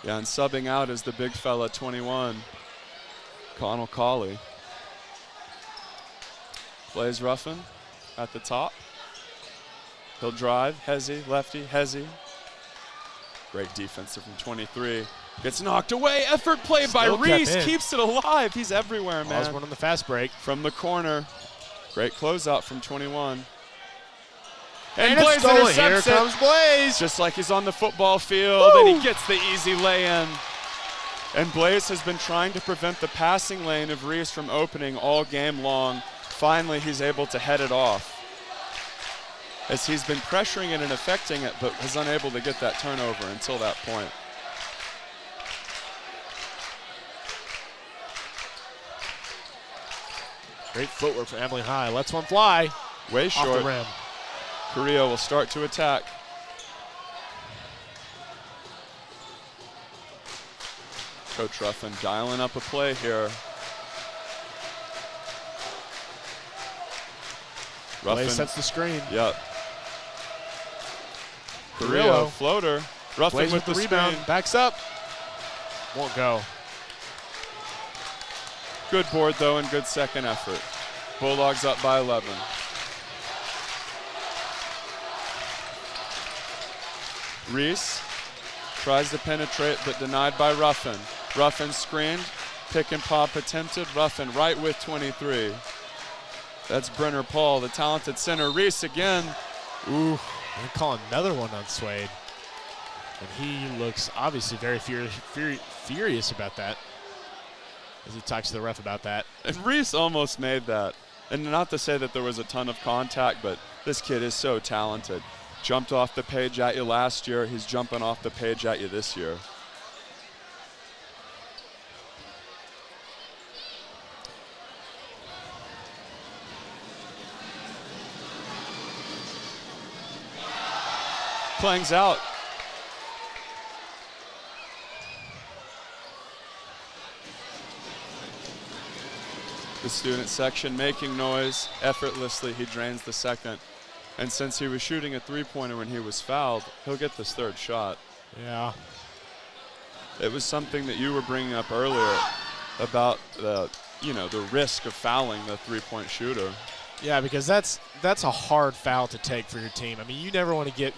Yeah, and subbing out is the big fella, 21, Connell Colley. Blaze Ruffin at the top. He'll drive, Hezzy, lefty, Hezzy. Great defense from 23. Gets knocked away, effort play by Reese, keeps it alive. He's everywhere, man. Osborne on the fast break. From the corner, great closeout from 21. And Blaze it's stolen. intercepts Here comes Blaze. Just like he's on the football field, and he gets the easy lay-in. And Blaze has been trying to prevent the passing lane of Reese from opening all game long. Finally, he's able to head it off, as he's been pressuring it and affecting it, but was unable to get that turnover until that point. Great footwork for Abilene High. Lets one fly. Way short. Off the rim. Korea will start to attack. Coach Ruffin dialing up a play here. Ruffin sets the screen. Yep. Carrillo floater. Ruffin Blaze with the rebound. screen. Backs up. Won't go. Good board though, and good second effort. Bulldogs up by 11. Reese tries to penetrate, but denied by Ruffin. Ruffin screened, pick and pop attempted. Ruffin right with 23. That's Brenner Paul, the talented center. Reese again. Ooh, they call another one on Swade. And he looks obviously very furious about that, as he talks to the ref about that. And Reese almost made that. And not to say that there was a ton of contact, but this kid is so talented. Jumped off the page at you last year. He's jumping off the page at you this year. Playing's out. The student section making noise. Effortlessly, he drains the second. And since he was shooting a three-pointer when he was fouled, he'll get this third shot. Yeah. It was something that you were bringing up earlier about the risk of fouling the three-point shooter. Yeah, because that's a hard foul to take for your team. I mean, you never want to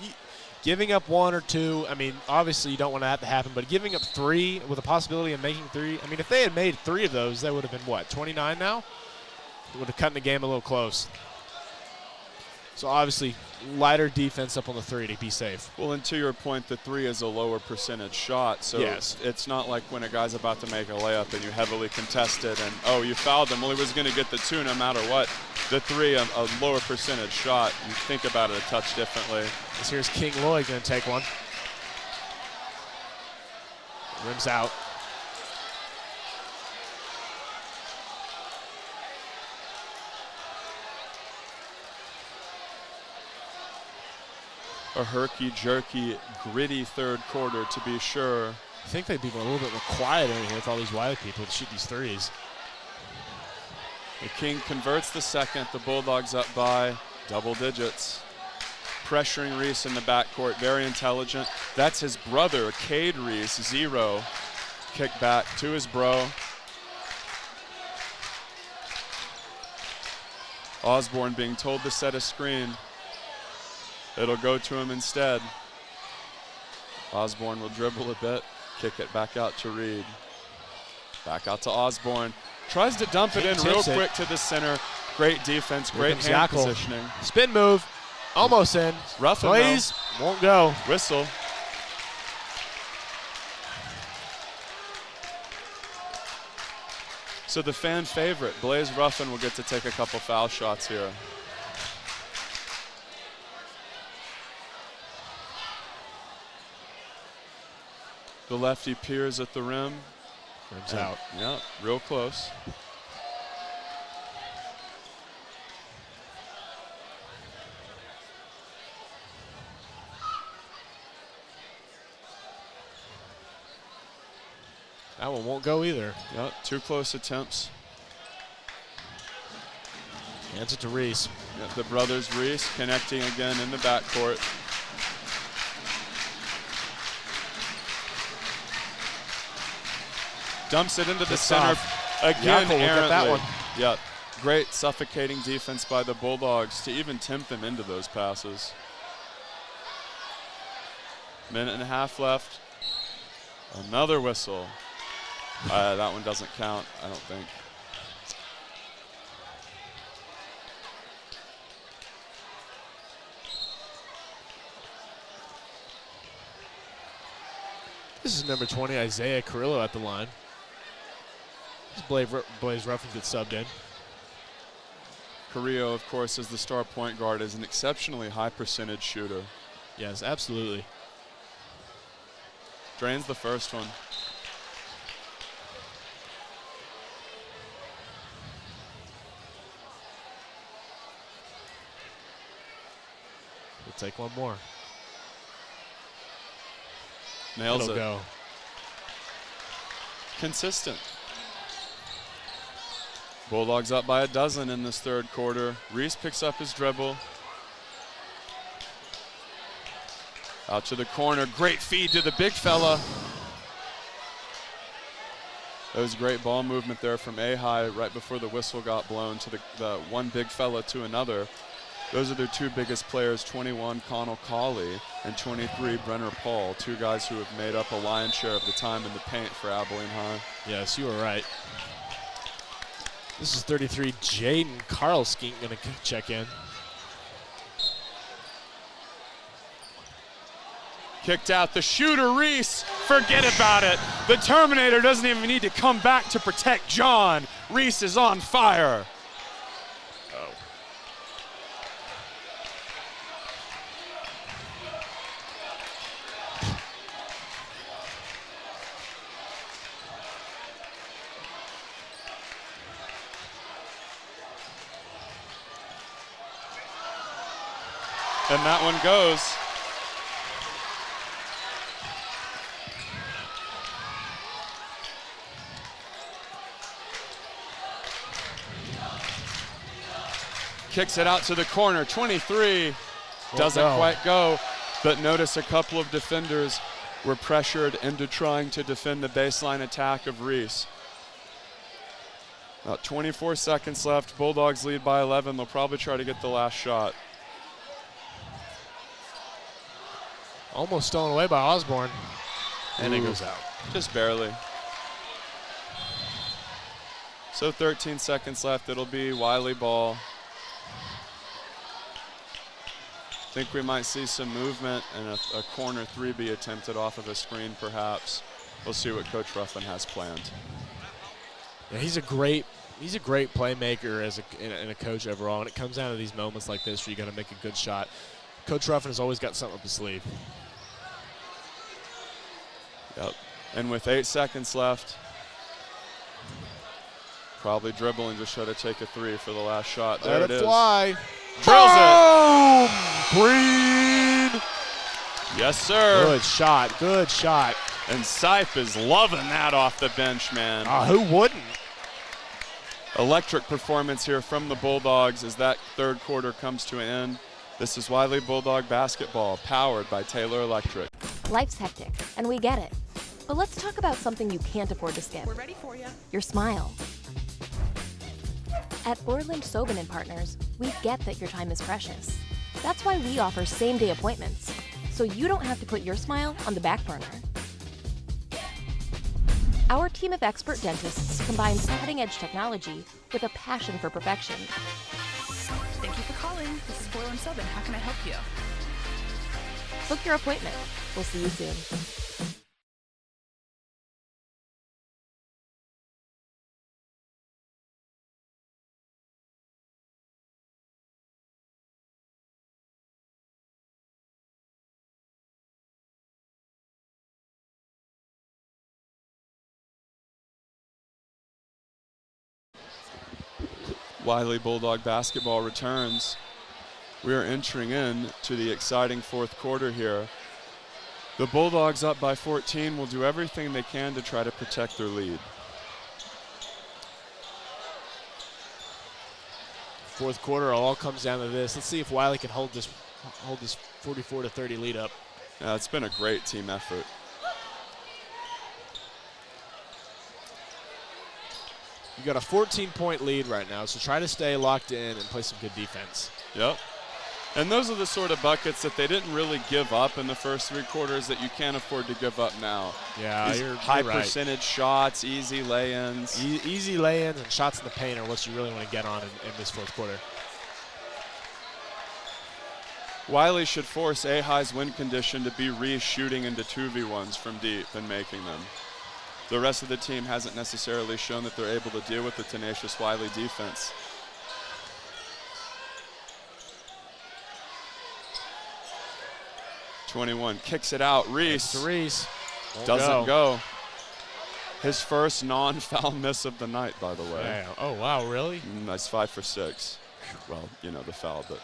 giving up 1 or 2. I mean, obviously you don't want that to happen, but giving up 3 with a possibility of making 3. I mean, if they had made 3 of those, that would have been what, 29 now? It would have cut the game a little close. So obviously, lighter defense up on the 3 to be safe. Well, and to your point, the 3 is a lower percentage shot, so yes. It's not like when a guy's about to make a layup and you heavily contest it and, oh, you fouled him. Well, he was going to get the 2 no matter what. The 3, a lower percentage shot, you think about it a touch differently. Here's King Lloyd going to take one. Rims out. A herky-jerky, gritty third quarter, to be sure. I think they'd be a little bit more quiet in here with all these Wylie people to shoot these threes. The King converts the second. The Bulldogs up by double digits. Pressuring Reese in the backcourt, very intelligent. That's his brother, Cade Reese, 0. Kick back to his bro. Osborne being told to set a screen. It'll go to him instead. Osborne will dribble a bit, kick it back out to Reed. Back out to Osborne. Tries to dump it in real quick to the center. Great defense, great hand positioning. Spin move, almost in. Ruffin plays, won't go. Whistle. So the fan favorite, Blaze Ruffin, will get to take a couple foul shots here. The lefty peers at the rim. Rims out. Yeah, real close. That one won't go either. Yep, 2 close attempts. Hands it to Reese. Yep, the brothers Reese connecting again in the backcourt. Dumps it into the center again. We'll get that one. Yep, great suffocating defense by the Bulldogs to even tempt them into those passes. Minute and a half left. Another whistle. That one doesn't count, I don't think. This is number 20, Isaiah Carrillo at the line. Blaze Ruffin gets subbed in. Carrillo, of course, as the star point guard, is an exceptionally high percentage shooter. Yes, absolutely. Drains the first one. We'll take one more. Nails it. Go. Consistent. Bulldogs up by a dozen in this third quarter. Reese picks up his dribble. Out to the corner. Great feed to the big fella. That was great ball movement there from A-High right before the whistle got blown to the one big fella to another. Those are their 2 biggest players, 21 Connell Colley and 23 Brenner Paul, 2 guys who have made up a lion's share of the time in the paint for Abilene High. Yes, you were right. This is 33, Jaden Carlskeen going to check in. Kicked out the shooter, Reese. Forget about it. The Terminator doesn't even need to come back to protect John. Reese is on fire. And that one goes. Kicks it out to the corner, 23. Doesn't quite go, but notice a couple of defenders were pressured into trying to defend the baseline attack of Reese. About 24 seconds left. Bulldogs lead by 11. They'll probably try to get the last shot. Almost stolen away by Osborne. And it goes out. Just barely. So 13 seconds left. It'll be Wylie ball. Think we might see some movement and a corner 3 be attempted off of a screen, perhaps. We'll see what Coach Ruffin has planned. Yeah, he's a great playmaker and a coach overall, and it comes down to these moments like this where you got to make a good shot. Coach Ruffin has always got something up his sleeve. Yep. And with 8 seconds left, probably dribbling to try to take a 3 for the last shot. There Let it it is. fly. Drills it. Green. Yes, sir. Good shot. Good shot. And Sipe is loving that off the bench, man. Who wouldn't? Electric performance here from the Bulldogs as that third quarter comes to an end. This is Wylie Bulldog basketball, powered by Taylor Electric. Life's hectic, and we get it. But let's talk about something you can't afford to skip. We're ready for you. Your smile. At Orland Sobin and Partners, we get that your time is precious. That's why we offer same-day appointments, so you don't have to put your smile on the back burner. Our team of expert dentists combines cutting-edge technology with a passion for perfection. Thank you for calling. This is Wylie Bulldogs. How can I help you? Book your appointment. We'll see you soon. Wylie Bulldog basketball returns. We are entering into the exciting fourth quarter here. The Bulldogs up by 14 will do everything they can to try to protect their lead. Fourth quarter all comes down to this. Let's see if Wylie can hold this 44-30 lead up. Yeah, it's been a great team effort. You got a 14-point lead right now, so try to stay locked in and play some good defense. Yep. And those are the sort of buckets that they didn't really give up in the first 3 quarters that you can't afford to give up now. Yeah, These you're high right. percentage shots, easy lay-ins. Easy lay-ins and shots in the paint are what you really want to get on in this fourth quarter. Wylie should force A-High's win condition to be Reese shooting into 2v1s from deep and making them. The rest of the team hasn't necessarily shown that they're able to deal with the tenacious Wylie defense. .21 kicks it out. Reese doesn't go. His first non-foul miss of the night, by the way. Yeah. Oh, wow, really? That's 5 for 6. Well, you know, the foul, but.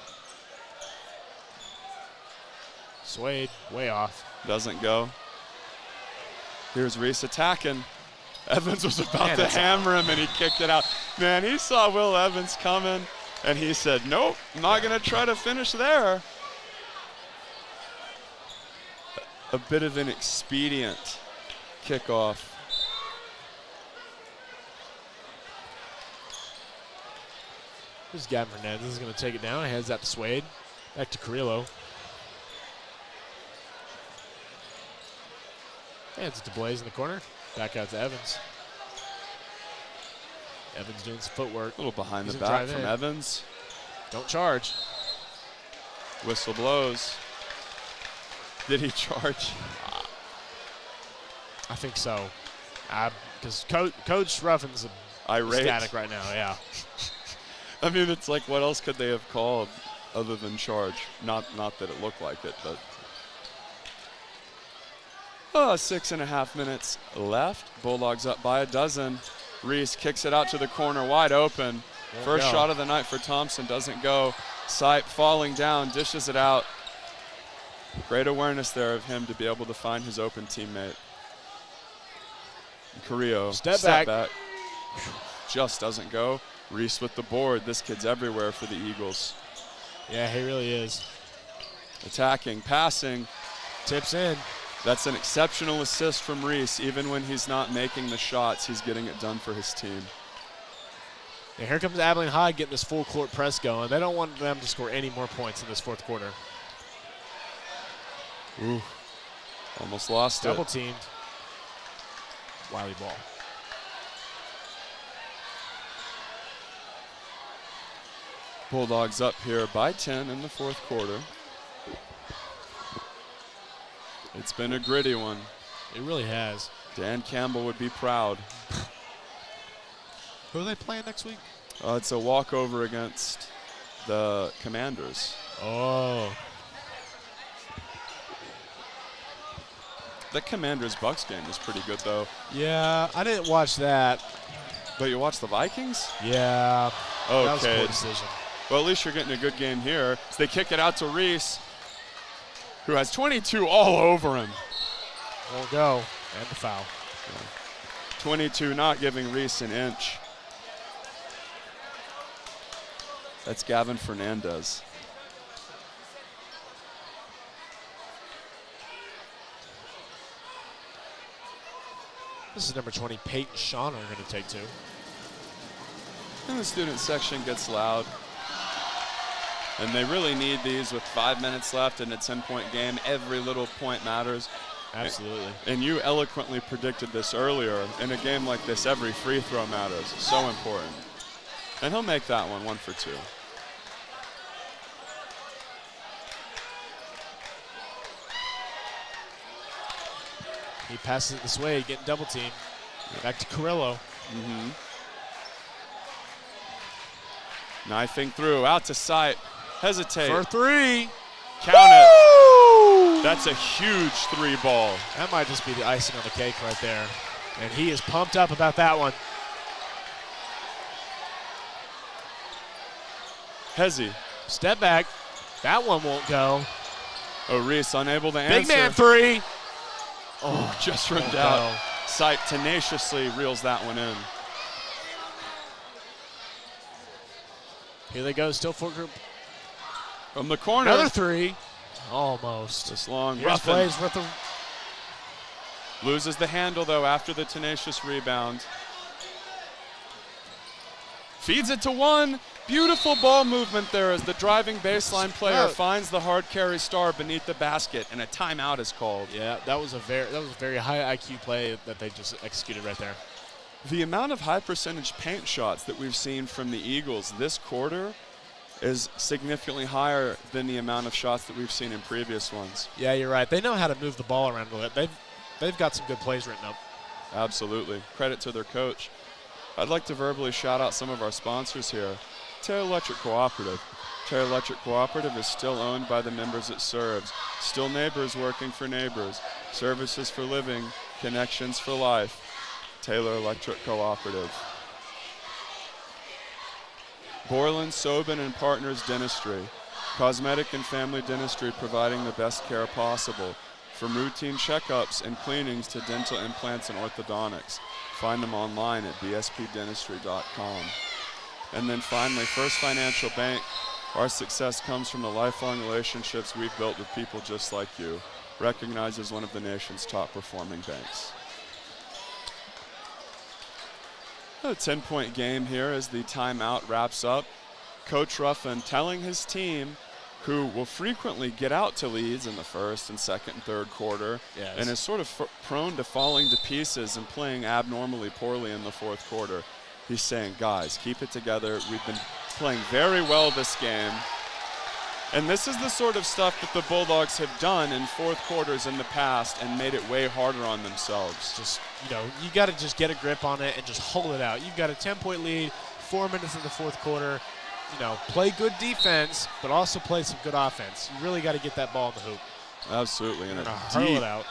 Swayed, way off. Doesn't go. Here's Reese attacking. Evans was about to hammer him, and he kicked it out. Man, he saw Will Evans coming, and he said, nope, I'm not going to try to finish there. A bit of an expedient kickoff. This is Gavin Hernandez is going to take it down. Heads out to Swade. Back to Carrillo. Hands it to Blaze in the corner. Back out to Evans. Evans doing some footwork. A little behind the back from Evans. Don't charge. Whistle blows. Did he charge? I think so. Because Coach Ruffin's ecstatic right now, yeah. I mean, it's like, what else could they have called other than charge? Not that it looked like it, but. 6.5 minutes left. Bulldogs up by 12. Reese kicks it out to the corner, wide open. First shot of the night for Thompson, doesn't go. Sipe falling down, dishes it out. Great awareness there of him to be able to find his open teammate. Carrillo, step back. Just doesn't go. Reese with the board. This kid's everywhere for the Eagles. Yeah, he really is. Attacking, passing. Tips in. That's an exceptional assist from Reese. Even when he's not making the shots, he's getting it done for his team. And here comes Abilene High getting this full court press going. They don't want them to score any more points in this fourth quarter. Ooh, almost lost it. Double teamed. Wylie ball. Bulldogs up here by 10 in the fourth quarter. It's been a gritty one. It really has. Dan Campbell would be proud. Who are they playing next week? It's a walkover against the Commanders. Oh. The Commanders-Bucks game was pretty good, though. Yeah, I didn't watch that. But you watched the Vikings? Yeah. Okay. That was a poor decision. Well, at least you're getting a good game here. So they kick it out to Reese, who has 22 all over him. Won't go. And the foul. Yeah. 22 not giving Reese an inch. That's Gavin Fernandez. This is number 20, Peyton Shawn, are going to take 2. And the student section gets loud. And they really need these with 5 minutes left in a 10-point game. Every little point matters. Absolutely. And you eloquently predicted this earlier. In a game like this, every free throw matters. So important. And he'll make that one 1 for 2. He passes it this way, getting double teamed. Back to Carrillo. Knifing through, out to sight. Hesitate. For 3. Count it. That's a huge 3 ball. That might just be the icing on the cake right there. And he is pumped up about that one. Hezzy. Step back. That one won't go. Oh, Reese unable to answer. Big man 3. Oh, just rimmed out. Sight tenaciously reels that one in. Here they go, still full group. From the corner. Another 3. Almost. This long Here's plays with the loses the handle, though, after the tenacious rebound. Feeds it to 1. Beautiful ball movement there as the driving baseline player finds the hard carry star beneath the basket, and a timeout is called. Yeah, that was a very high IQ play that they just executed right there. The amount of high percentage paint shots that we've seen from the Eagles this quarter is significantly higher than the amount of shots that we've seen in previous ones. Yeah, you're right. They know how to move the ball around a little bit. They've got some good plays written up. Absolutely. Credit to their coach. I'd like to verbally shout out some of our sponsors here. Terra Electric Cooperative. Terra Electric Cooperative is still owned by the members it serves. Still neighbors working for neighbors. Services for living, connections for life. Taylor Electric Cooperative. Borland, Sobin and Partners Dentistry. Cosmetic and family dentistry providing the best care possible. From routine checkups and cleanings to dental implants and orthodontics. Find them online at bspdentistry.com. And then finally, First Financial Bank. Our success comes from the lifelong relationships we've built with people just like you. Recognized as one of the nation's top performing banks. A 10-point game here as the timeout wraps up. Coach Ruffin telling his team, who will frequently get out to leads in the first and second and third quarter, and is sort of prone to falling to pieces and playing abnormally poorly in the fourth quarter. He's saying, guys, keep it together. We've been playing very well this game. And this is the sort of stuff that the Bulldogs have done in fourth quarters in the past and made it way harder on themselves. Just, you got to just get a grip on it and just hold it out. You've got a 10-point lead, 4 minutes in the fourth quarter. Play good defense, but also play some good offense. You really got to get that ball in the hoop. Absolutely. And a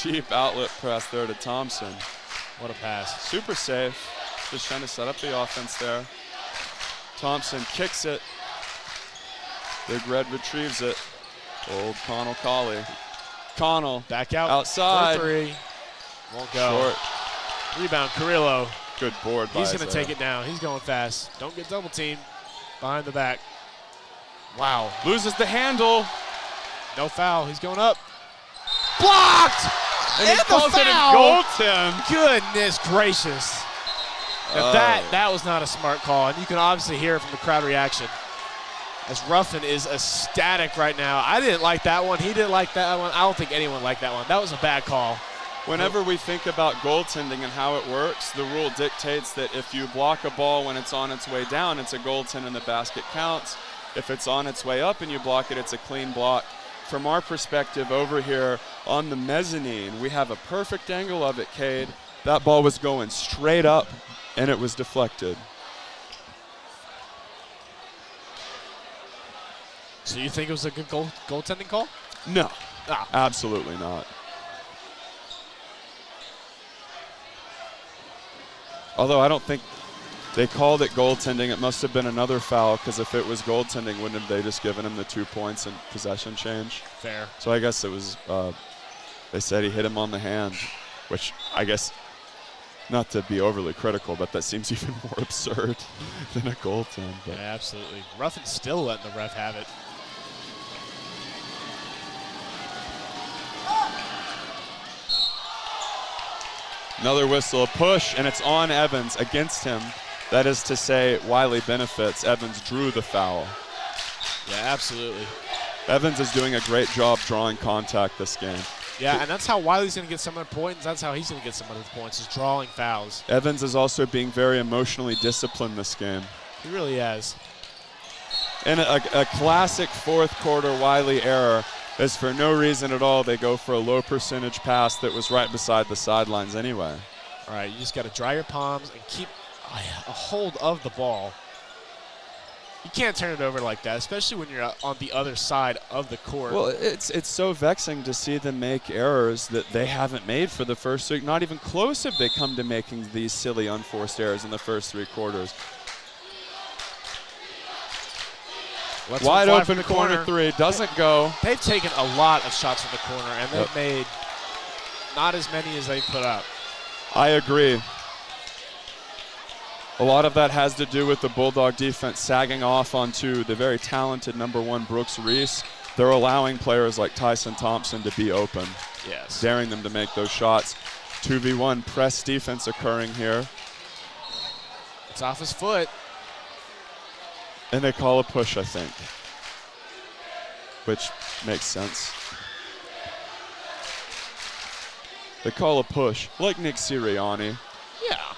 deep outlet press there to Thompson. What a pass. Super safe. Just trying to set up the offense there. Thompson kicks it. Big Red retrieves it. Old Connell Colley. Connell back out outside. For 3. Won't go. Short. Rebound, Carrillo. Good board by He's going to take it now. He's going fast. Don't get double teamed. Behind the back. Wow. Loses the handle. No foul. He's going up. Blocked! And he calls it a goal, Tim. Goodness gracious. Now that was not a smart call, and you can obviously hear it from the crowd reaction. As Ruffin is ecstatic right now. I didn't like that one. He didn't like that one. I don't think anyone liked that one. That was a bad call. Whenever we think about goaltending and how it works, the rule dictates that if you block a ball when it's on its way down, it's a goaltend and the basket counts. If it's on its way up and you block it, it's a clean block. from our perspective over here on the mezzanine, we have a perfect angle of it, Cade. That ball was going straight up, and it was deflected. So you think it was a good goaltending call? No, absolutely not. Although I don't think they called it goaltending. It must have been another foul, because if it was goaltending, wouldn't have they just given him the 2 points and possession change? Fair. So I guess it was, they said he hit him on the hand, which I guess, not to be overly critical, but that seems even more absurd than a goaltend. Yeah, absolutely. Ruffin still letting the ref have it. Another whistle, a push, and it's on Evans against him. That is to say, Wylie benefits. Evans drew the foul. Yeah, absolutely. Evans is doing a great job drawing contact this game. Yeah, and that's how Wylie's going to get some of the points. That's how he's going to get some of the points, is drawing fouls. Evans is also being very emotionally disciplined this game. He really has. And a classic fourth quarter Wylie error is for no reason at all. They go for a low percentage pass that was right beside the sidelines anyway. All right, you just got to dry your palms and keep a hold of the ball. You can't turn it over like that, especially when you're on the other side of the court. Well, it's so vexing to see them make errors that they haven't made for the first week. Not even close have they come to making these silly unforced errors in the first 3 quarters. Wide open corner 3, doesn't go. They've taken a lot of shots from the corner, and they've made not as many as they put up. I agree. A lot of that has to do with the Bulldog defense sagging off onto the very talented #1 Brooks Reese. They're allowing players like Tyson Thompson to be open. Yes. Daring them to make those shots. 2v1 press defense occurring here. It's off his foot. And they call a push, I think, which makes sense. They call a push, like Nick Sirianni. Yeah.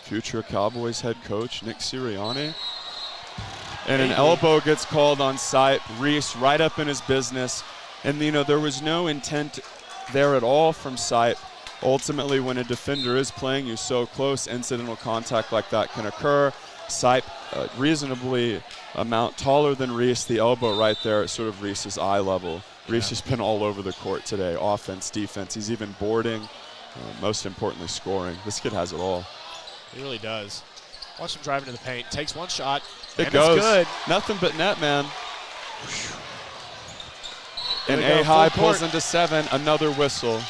Future Cowboys head coach Nick Sirianni. And an elbow gets called on site. Reese right up in his business. And, you know, there was no intent there at all from site. Ultimately, when a defender is playing you so close, incidental contact like that can occur. Sipe, reasonably amount taller than Reese, the elbow right there at sort of Reese's eye level. Reese has been all over the court today, offense, defense. He's even boarding, most importantly, scoring. This kid has it all. He really does. Watch him drive into the paint. Takes one shot. It goes. It's good. Nothing but net, man. And A-High pulls into 7, another whistle.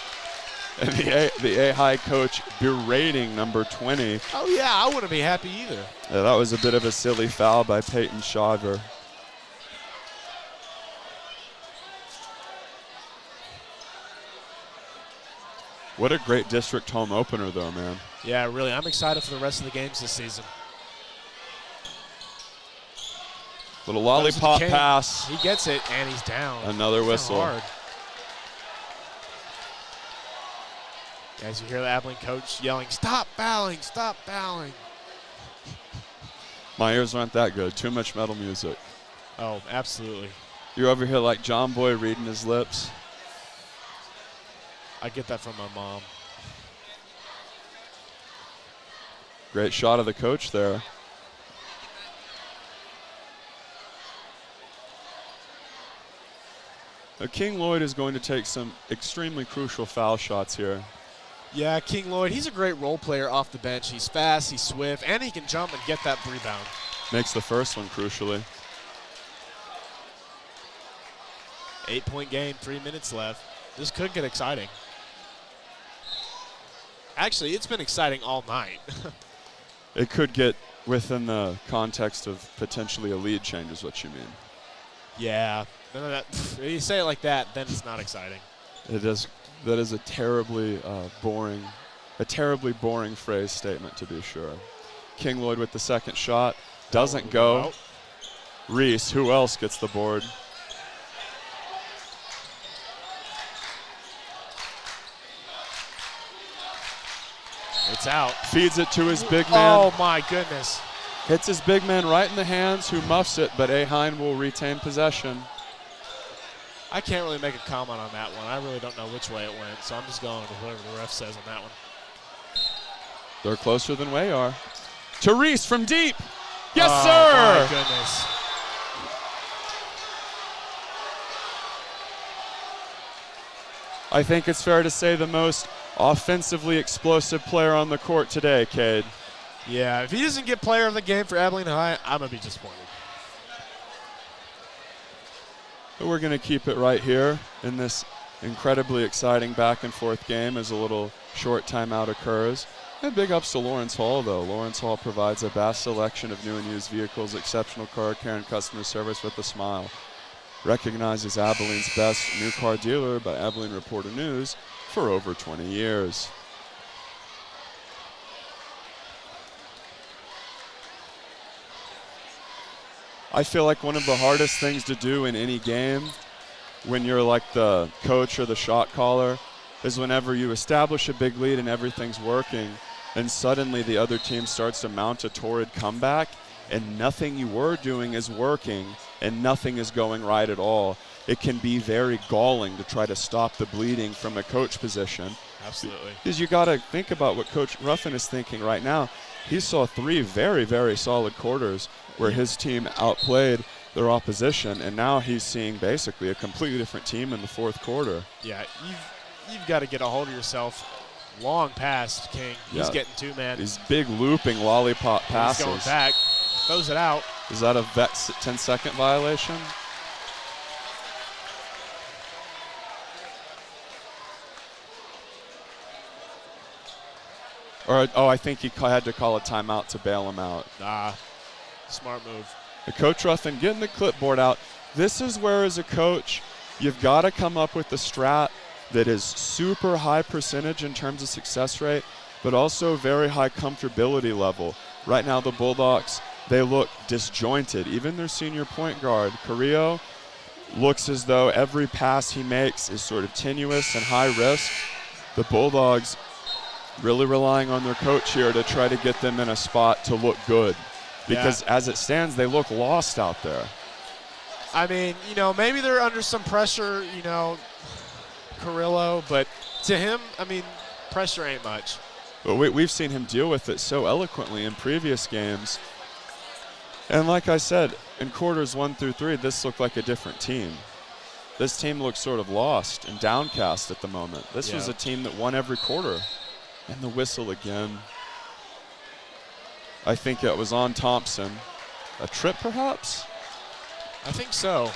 And the A-High coach berating #20. Oh, yeah, I wouldn't be happy either. Yeah, that was a bit of a silly foul by Peyton Shaver. What a great district home opener, though, man. Yeah, really. I'm excited for the rest of the games this season. Little lollipop pass. He gets it, and he's down. Another whistle. Hard. As you hear the Abilene coach yelling, "Stop fouling, stop fouling." My ears aren't that good. Too much metal music. Oh, absolutely. You're over here like John Boy reading his lips. I get that from my mom. Great shot of the coach there. Now, King Lloyd is going to take some extremely crucial foul shots here. Yeah, King Lloyd, he's a great role player off the bench. He's fast, he's swift, and he can jump and get that rebound. Makes the first one crucially. 8-point game, 3 minutes left. This could get exciting. Actually, it's been exciting all night. It could get within the context of potentially a lead change is what you mean. Yeah. If you say it like that, then it's not exciting. It is. That is a terribly boring phrase statement, to be sure. King Lloyd with the second shot. Doesn't go. Reese, who else gets the board? It's out. Feeds it to his big man. Oh, my goodness. Hits his big man right in the hands, who muffs it, but Ahine will retain possession. I can't really make a comment on that one. I really don't know which way it went, so I'm just going with whatever the ref says on that one. They're closer than we are. To Reese from deep. Yes, oh, sir. My goodness. I think it's fair to say the most offensively explosive player on the court today, Cade. Yeah, if he doesn't get player of the game for Abilene High, I'm going to be disappointed. But we're going to keep it right here in this incredibly exciting back and forth game as a little short timeout occurs. And big ups to Lawrence Hall, though. Lawrence Hall provides a vast selection of new and used vehicles, exceptional car care, and customer service with a smile. Recognized as Abilene's best new car dealer by Abilene Reporter News for over 20 years. I feel like one of the hardest things to do in any game when you're like the coach or the shot caller is whenever you establish a big lead and everything's working, and suddenly the other team starts to mount a torrid comeback and nothing you were doing is working and nothing is going right at all. It can be very galling to try to stop the bleeding from a coach position. Absolutely. Because you got to think about what Coach Ruffin is thinking right now. He saw 3 very, very solid quarters where his team outplayed their opposition, and now he's seeing basically a completely different team in the fourth quarter. Yeah, you've got to get a hold of yourself. Long pass, King. He's getting 2, man. These big looping lollipop passes. He's going back, throws it out. Is that a vet 10-second violation? Or, I think he had to call a timeout to bail him out. Smart move. Coach Ruffin getting the clipboard out. This is where, as a coach, you've got to come up with a strat that is super high percentage in terms of success rate, but also very high comfortability level. Right now, the Bulldogs, they look disjointed. Even their senior point guard, Carrillo, looks as though every pass he makes is sort of tenuous and high risk. The Bulldogs really relying on their coach here to try to get them in a spot to look good. Because as it stands, they look lost out there. I mean, maybe they're under some pressure, Carrillo, but to him, I mean, pressure ain't much. But we've seen him deal with it so eloquently in previous games. And like I said, in quarters 1 through 3, this looked like a different team. This team looks sort of lost and downcast at the moment. This was a team that won every quarter. And the whistle again. I think it was on Thompson. A trip, perhaps? I think so.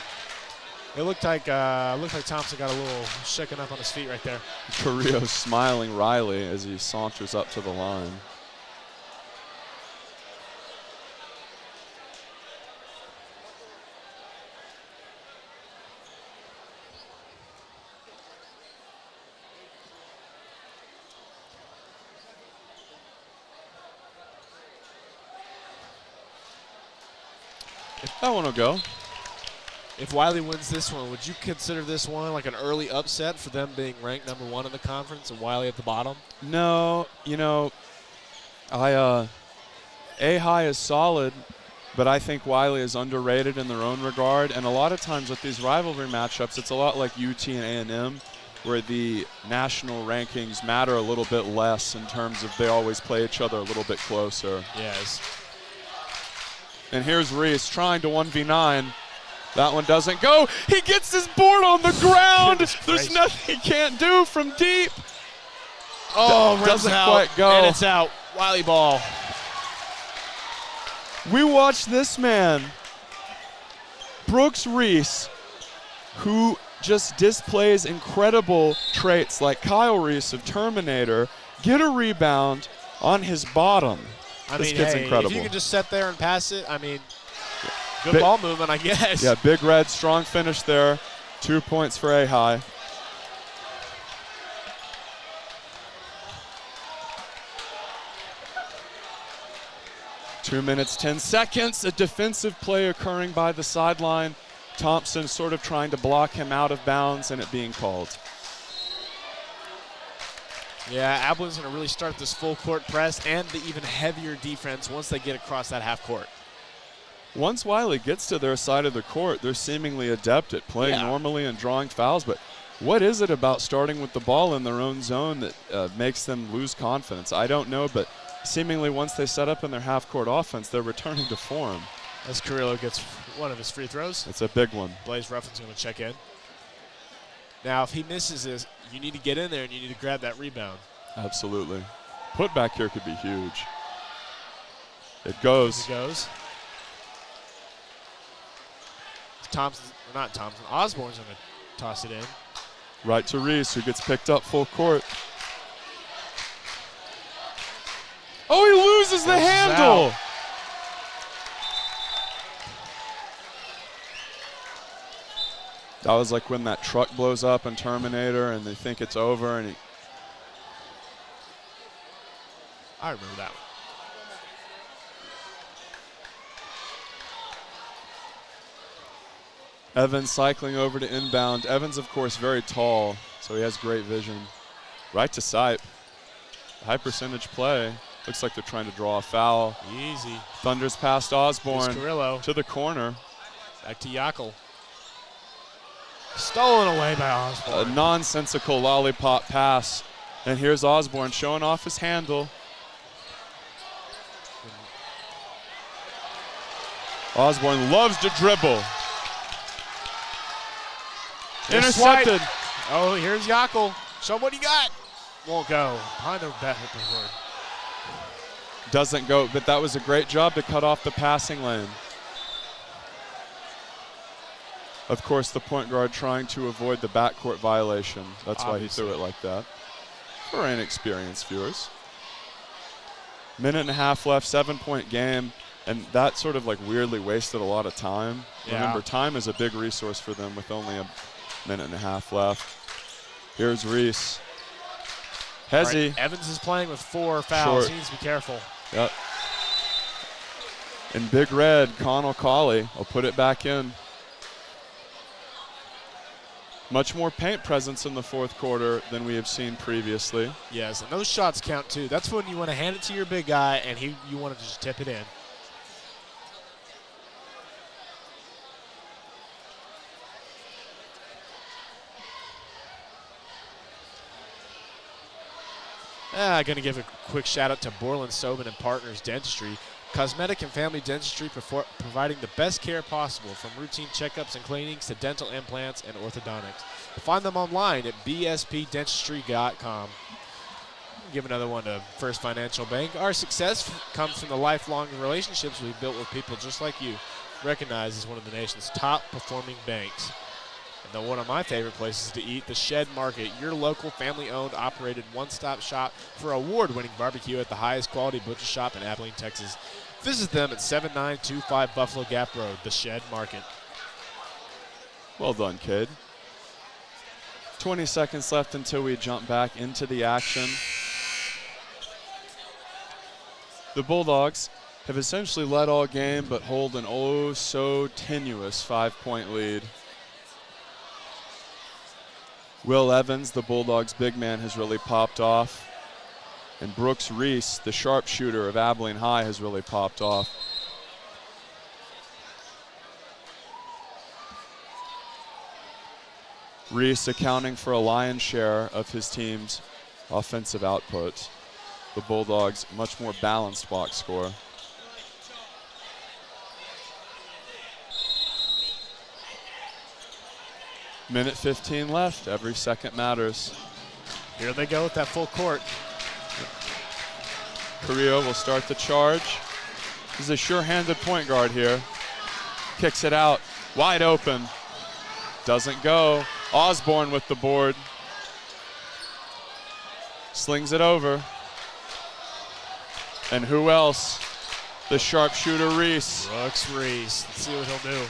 It looked like Thompson got a little shaken up on his feet right there. Carrillo smiling wryly as he saunters up to the line. That one will go. If Wylie wins this one, would you consider this one like an early upset for them being ranked number 1 in the conference and Wylie at the bottom? No, A-High is solid, but I think Wylie is underrated in their own regard. And a lot of times with these rivalry matchups, it's a lot like UT and A&M, where the national rankings matter a little bit less in terms of they always play each other a little bit closer. Yes. And here's Reese trying to 1v9. That one doesn't go. He gets his board on the ground. There's nothing he can't do from deep. Oh, doesn't quite go. And it's out. Wylie ball. We watched this man, Brooks Reese, who just displays incredible traits like Kyle Reese of Terminator, get a rebound on his bottom. This kid's incredible. If you can just sit there and pass it, I mean, good ball movement, I guess. Yeah, Big Red, strong finish there. 2 points for A-High. Two minutes, 10 seconds. A defensive play occurring by the sideline. Thompson sort of trying to block him out of bounds and it being called. Yeah, Abilene's going to really start this full court press and the even heavier defense once they get across that half court. Once Wylie gets to their side of the court, they're seemingly adept at playing normally and drawing fouls, but what is it about starting with the ball in their own zone that makes them lose confidence? I don't know, but seemingly once they set up in their half-court offense, they're returning to form. As Carrillo gets one of his free throws. It's a big one. Blaze Ruffin's going to check in. Now, if he misses this, you need to get in there and you need to grab that rebound. Absolutely. Put back here could be huge. It goes. It goes. Osborne's going to toss it in. Right to Reese, who gets picked up full court. Oh, he loses the handle. Out. That was like when that truck blows up in Terminator and they think it's over, and I remember that one. Evans cycling over to inbound. Evans, of course, very tall, so he has great vision. Right to Sipe. High percentage play. Looks like they're trying to draw a foul. Easy. Thunders past Osborne to the corner. Back to Yackel. Stolen away by Osborne. A nonsensical lollipop pass. And here's Osborne showing off his handle. Osborne loves to dribble. Intercepted. Oh, here's Yackel. Show him what you got. Won't go. Behind the back of the board. Doesn't go, but that was a great job to cut off the passing lane. Of course, the point guard trying to avoid the backcourt violation. That's why he threw it like that. For inexperienced viewers. Minute and a half left, 7-point game, and that sort of like weirdly wasted a lot of time. Yeah. Remember, time is a big resource for them with only a minute and a half left. Here's Reese. Hezzy. Right, Evans is playing with 4 fouls. Short. He needs to be careful. Yep. In Big Red, Connell Colley will put it back in. Much more paint presence in the fourth quarter than we have seen previously. Yes, and those shots count too. That's when you want to hand it to your big guy and you want to just tip it in. I'm going to give a quick shout out to Borland Sobin and Partners Dentistry. Cosmetic and family dentistry providing the best care possible, from routine checkups and cleanings to dental implants and orthodontics. Find them online at bspdentistry.com. Give another one to First Financial Bank. Our success comes from the lifelong relationships we've built with people just like you, recognized as one of the nation's top performing banks. And then one of my favorite places to eat, the Shed Market, your local family-owned, operated one-stop shop for award-winning barbecue at the highest quality butcher shop in Abilene, Texas. Visit them at 7925 Buffalo Gap Road, the Shed Market. Well done, kid. 20 seconds left until we jump back into the action. The Bulldogs have essentially led all game but hold an oh-so-tenuous 5-point lead. Will Evans, the Bulldogs' big man, has really popped off. And Brooks Reese, the sharpshooter of Abilene High, has really popped off. Reese accounting for a lion's share of his team's offensive output. The Bulldogs, much more balanced box score. Minute 15 left. Every second matters. Here they go with that full court. Carrillo will start the charge. He's a sure-handed point guard here. Kicks it out. Wide open. Doesn't go. Osborne with the board. Slings it over. And who else? The sharpshooter Reese. Brooks Reese. Let's see what he'll do.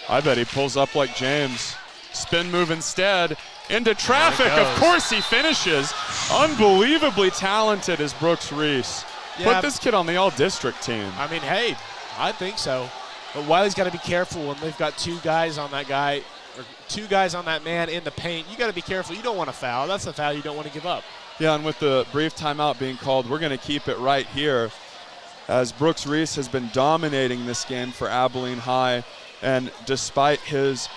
I bet he pulls up like James. Spin move instead. Into traffic. Of course he finishes. Unbelievably talented is Brooks Reese. Yeah. Put this kid on the all-district team. I mean, hey, I think so. But Wylie's got to be careful when they've got 2 guys on that guy, or 2 guys on that man in the paint. You got to be careful. You don't want to foul. That's the foul you don't want to give up. Yeah, and with the brief timeout being called, we're going to keep it right here as Brooks Reese has been dominating this game for Abilene High. And despite his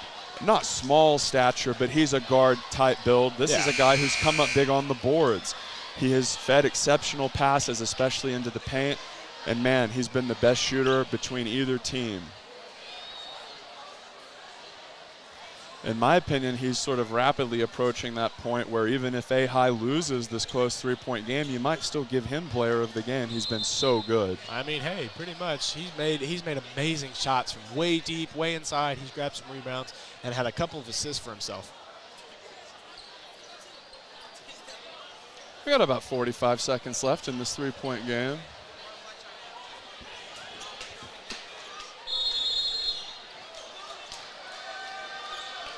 not small stature, but he's a guard-type build. This is a guy who's come up big on the boards. He has fed exceptional passes, especially into the paint. And, man, he's been the best shooter between either team. In my opinion, he's sort of rapidly approaching that point where even if A-High loses this close three-point game, you might still give him player of the game. He's been so good. I mean, hey, pretty much. He's made amazing shots from way deep, way inside. He's grabbed some rebounds and had a couple of assists for himself. We got about 45 seconds left in this three-point game.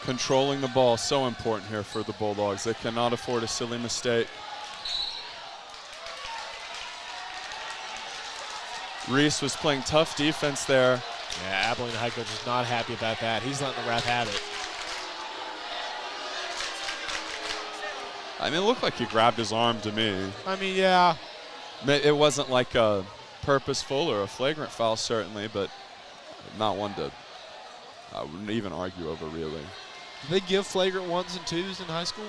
Controlling the ball, so important here for the Bulldogs. They cannot afford a silly mistake. Reese was playing tough defense there. Yeah, Abilene High coach is not happy about that. He's letting the ref have it. I mean, it looked like he grabbed his arm to me. I mean, yeah. It wasn't like a purposeful or a flagrant foul, certainly, but not one to, I wouldn't even argue over, really. Do they give flagrant 1s and 2s in high school?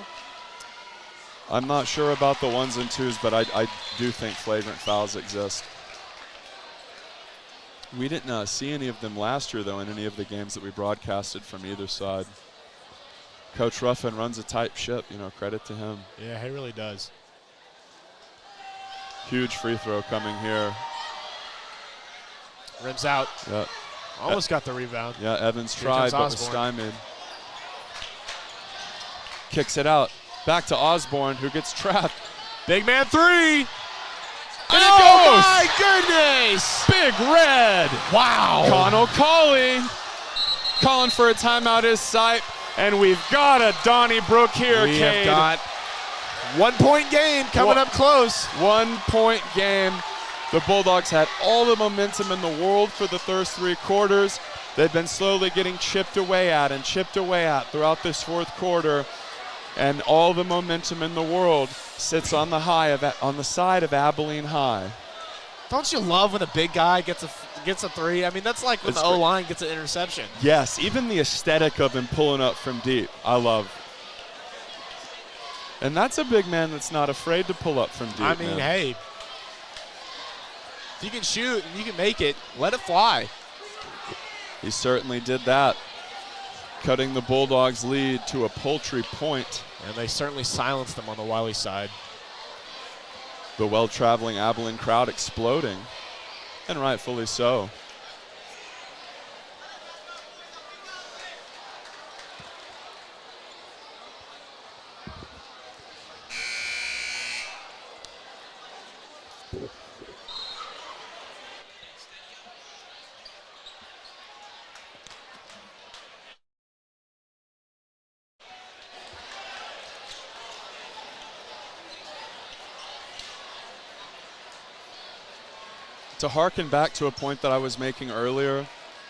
I'm not sure about the 1s and 2s, but I do think flagrant fouls exist. We didn't see any of them last year, though, in any of the games that we broadcasted from either side. Coach Ruffin runs a tight ship, you know, credit to him. Yeah, he really does. Huge free throw coming here. Rims out. Yeah. Almost got the rebound. Yeah, Evans tried, but was stymied. Kicks it out. Back to Osborne, who gets trapped. Big man three. And it goes! My goodness! Big Red. Wow. Connell calling for a timeout his site. And we've got a Donnybrook here, We Cade. have got 1 point game coming up close. 1 point game. The Bulldogs had all the momentum in the world for the first three quarters. They've been slowly getting chipped away at throughout this fourth quarter. And all the momentum in the world sits on the side of Abilene High. Don't you love when a big guy gets a three? I mean, that's like when the O-line gets an interception. Yes, even the aesthetic of him pulling up from deep, I love. And that's a big man that's not afraid to pull up from deep. I mean, hey, if you can shoot and you can make it, let it fly. He certainly did that, cutting the Bulldogs' lead to a paltry point. And they certainly silenced them on the Wylie side. The well-traveling Abilene crowd exploding, and rightfully so. To harken back to a point that I was making earlier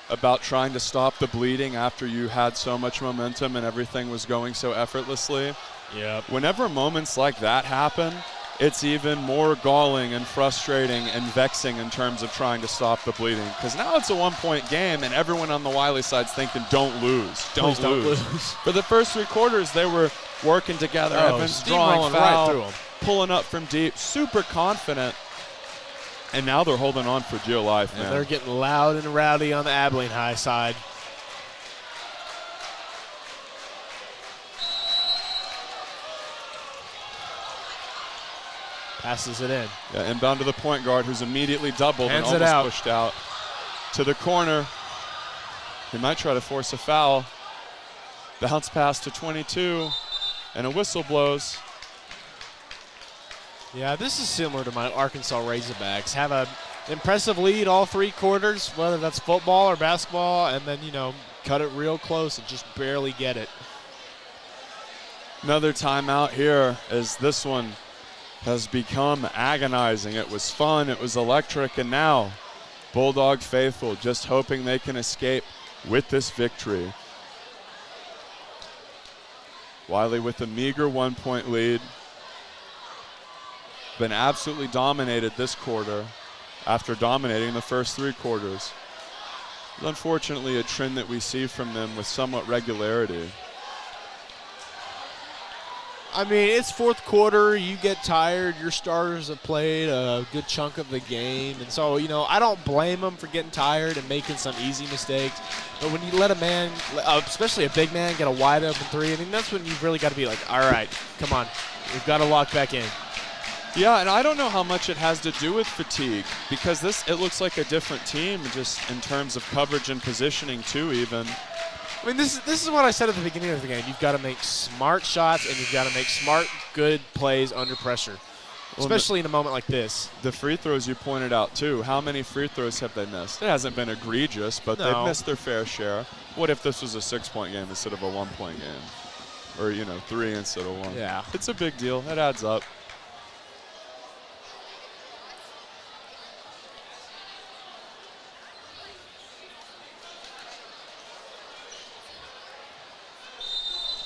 about trying to stop the bleeding after you had so much momentum and everything was going so effortlessly. Yep. Whenever moments like that happen, it's even more galling and frustrating and vexing in terms of trying to stop the bleeding. Because now it's a 1 point game and everyone on the Wylie side's thinking, don't lose, don't lose. For the first three quarters, they were working together. Evans drawing foul, right through them, pulling up from deep, super confident. And now they're holding on for dear life, man. And they're getting loud and rowdy on the Abilene High side. Passes it in. Yeah, inbound to the point guard, who's immediately doubled Hands and it almost out. pushed out. To the corner. He might try to force a foul. Bounce pass to 22, and a whistle blows. Yeah, this is similar to my Arkansas Razorbacks. Have an impressive lead all three quarters, whether that's football or basketball, and then, you know, cut it real close and just barely get it. Another timeout here as this one has become agonizing. It was fun, it was electric, and now Bulldog faithful just hoping they can escape with this victory. Wylie with a meager 1 point lead. been absolutely dominated this quarter after dominating the first 3 quarters. Unfortunately, a trend that we see from them with somewhat regularity. I mean, it's fourth quarter. You get tired. Your starters have played a good chunk of the game. And so, you know, I don't blame them for getting tired and making some easy mistakes. But when you let a man, especially a big man, get a wide open 3, I mean, that's when you've really got to be like, all right, come on. We've got to lock back in. Yeah, and I don't know how much it has to do with fatigue, because it looks like a different team just in terms of coverage and positioning too even. I mean, this is what I said at the beginning of the game. You've got to make smart shots, and you've got to make smart, good plays under pressure, especially in a moment like this. The free throws you pointed out, too. How many free throws have they missed? It hasn't been egregious, but they've missed their fair share. What if this was a 6-point game instead of a 1-point game? Or, 3 instead of 1. Yeah. It's a big deal. It adds up.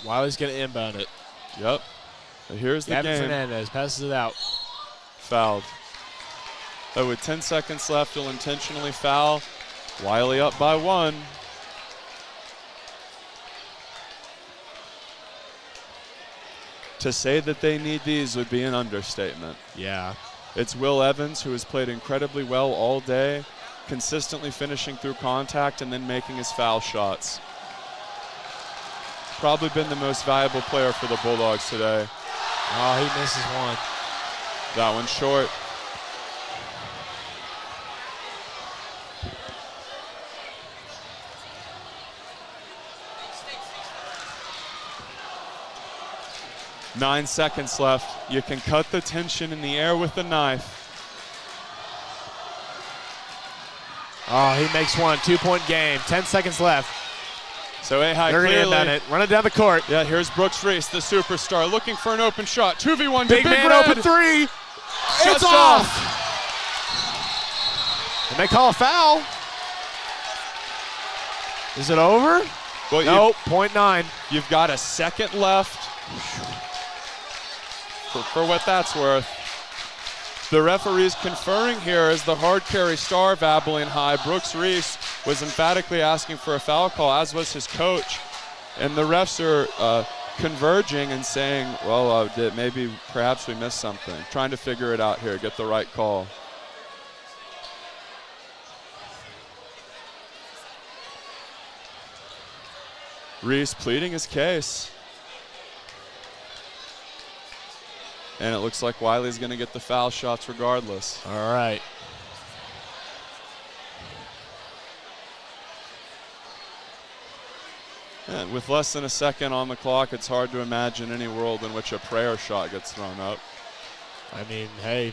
Wylie's going to inbound it. Yep. Here's the Gavin game. Fernandez passes it out. Fouled. So with 10 seconds left, he'll intentionally foul. Wylie up by 1. To say that they need these would be an understatement. Yeah. It's Will Evans, who has played incredibly well all day, consistently finishing through contact and then making his foul shots. Probably been the most valuable player for the Bulldogs today. Oh, he misses one. That one's short. Nine seconds left. You can cut the tension in the air with a knife. Oh, he makes one. 2-point game. 10 seconds left. So A-High They're clearly. going to inbound it. Run it down the court. Yeah, here's Brooks Reese, the superstar, looking for an open shot. 2v1 to Big man Red. open 3. Shuts It's off. And they call a foul. Is it over? Well, nope, .9. You've got a second left. For what that's worth. The referee's conferring here as the hard carry star of Abilene High. Brooks Reese was emphatically asking for a foul call, as was his coach. And the refs are converging and saying, well, perhaps we missed something. Trying to figure it out here, get the right call. Reese pleading his case. And it looks like Wylie's going to get the foul shots regardless. All right. And with less than a second on the clock, it's hard to imagine any world in which a prayer shot gets thrown up. I mean, hey,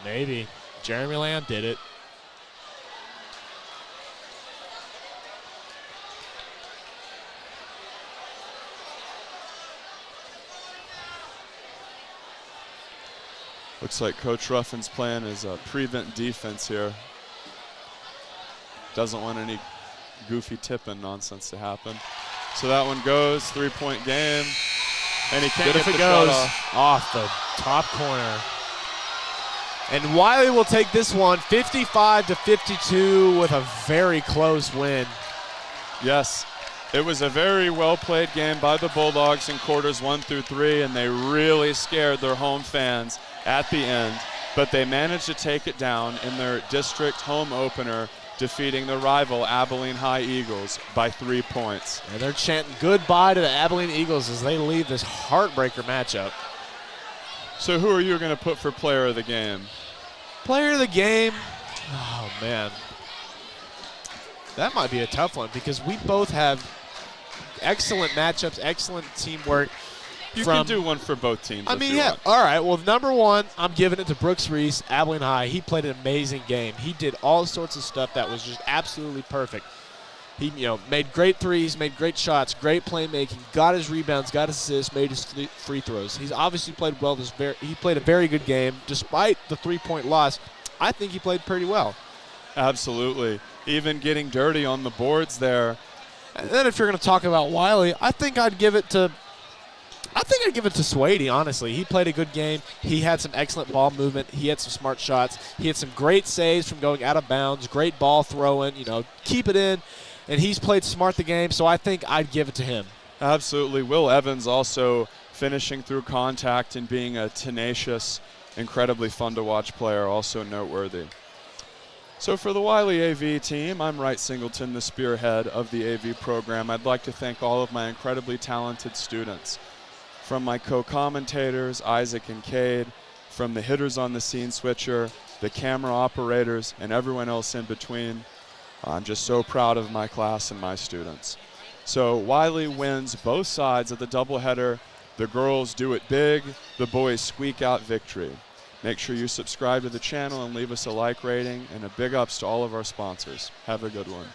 maybe. Jeremy Lamb did it. Looks like Coach Ruffin's plan is prevent defense here. Doesn't want any goofy tipping nonsense to happen. So that one goes, 3-point game. And he can't get the shot off the top corner. And Wylie will take this one 55-52 with a very close win. Yes, it was a very well-played game by the Bulldogs in quarters 1 through 3, and they really scared their home fans at the end, but they managed to take it down in their district home opener, defeating the rival Abilene High Eagles by 3 points. And they're chanting goodbye to the Abilene Eagles as they leave this heartbreaker matchup. So who are you going to put for player of the game? Player of the game? Oh, man. That might be a tough one because we both have excellent matchups, excellent teamwork. You can do one for both teams. I mean, yeah. All right. Well, number one, I'm giving it to Brooks Reese, Abilene High. He played an amazing game. He did all sorts of stuff that was just absolutely perfect. He, made great threes, made great shots, great playmaking, got his rebounds, got his assists, made his free throws. He's obviously played well. He played a very good game, despite the 3-point loss. I think he played pretty well. Absolutely. Even getting dirty on the boards there. And then if you're going to talk about Wylie, I think I'd give it to I think I'd give it to Swady, honestly. He played a good game. He had some excellent ball movement. He had some smart shots. He had some great saves from going out of bounds, great ball throwing, keep it in. And he's played smart the game, so I think I'd give it to him. Absolutely. Will Evans also finishing through contact and being a tenacious, incredibly fun to watch player, also noteworthy. So for the Wylie AV team, I'm Wright Singleton, the spearhead of the AV program. I'd like to thank all of my incredibly talented students. From my co-commentators, Isaac and Cade, from the hitters on the scene switcher, the camera operators, and everyone else in between. I'm just so proud of my class and my students. So Wylie wins both sides of the doubleheader. The girls do it big, the boys squeak out victory. Make sure you subscribe to the channel and leave us a like rating, and a big ups to all of our sponsors. Have a good one.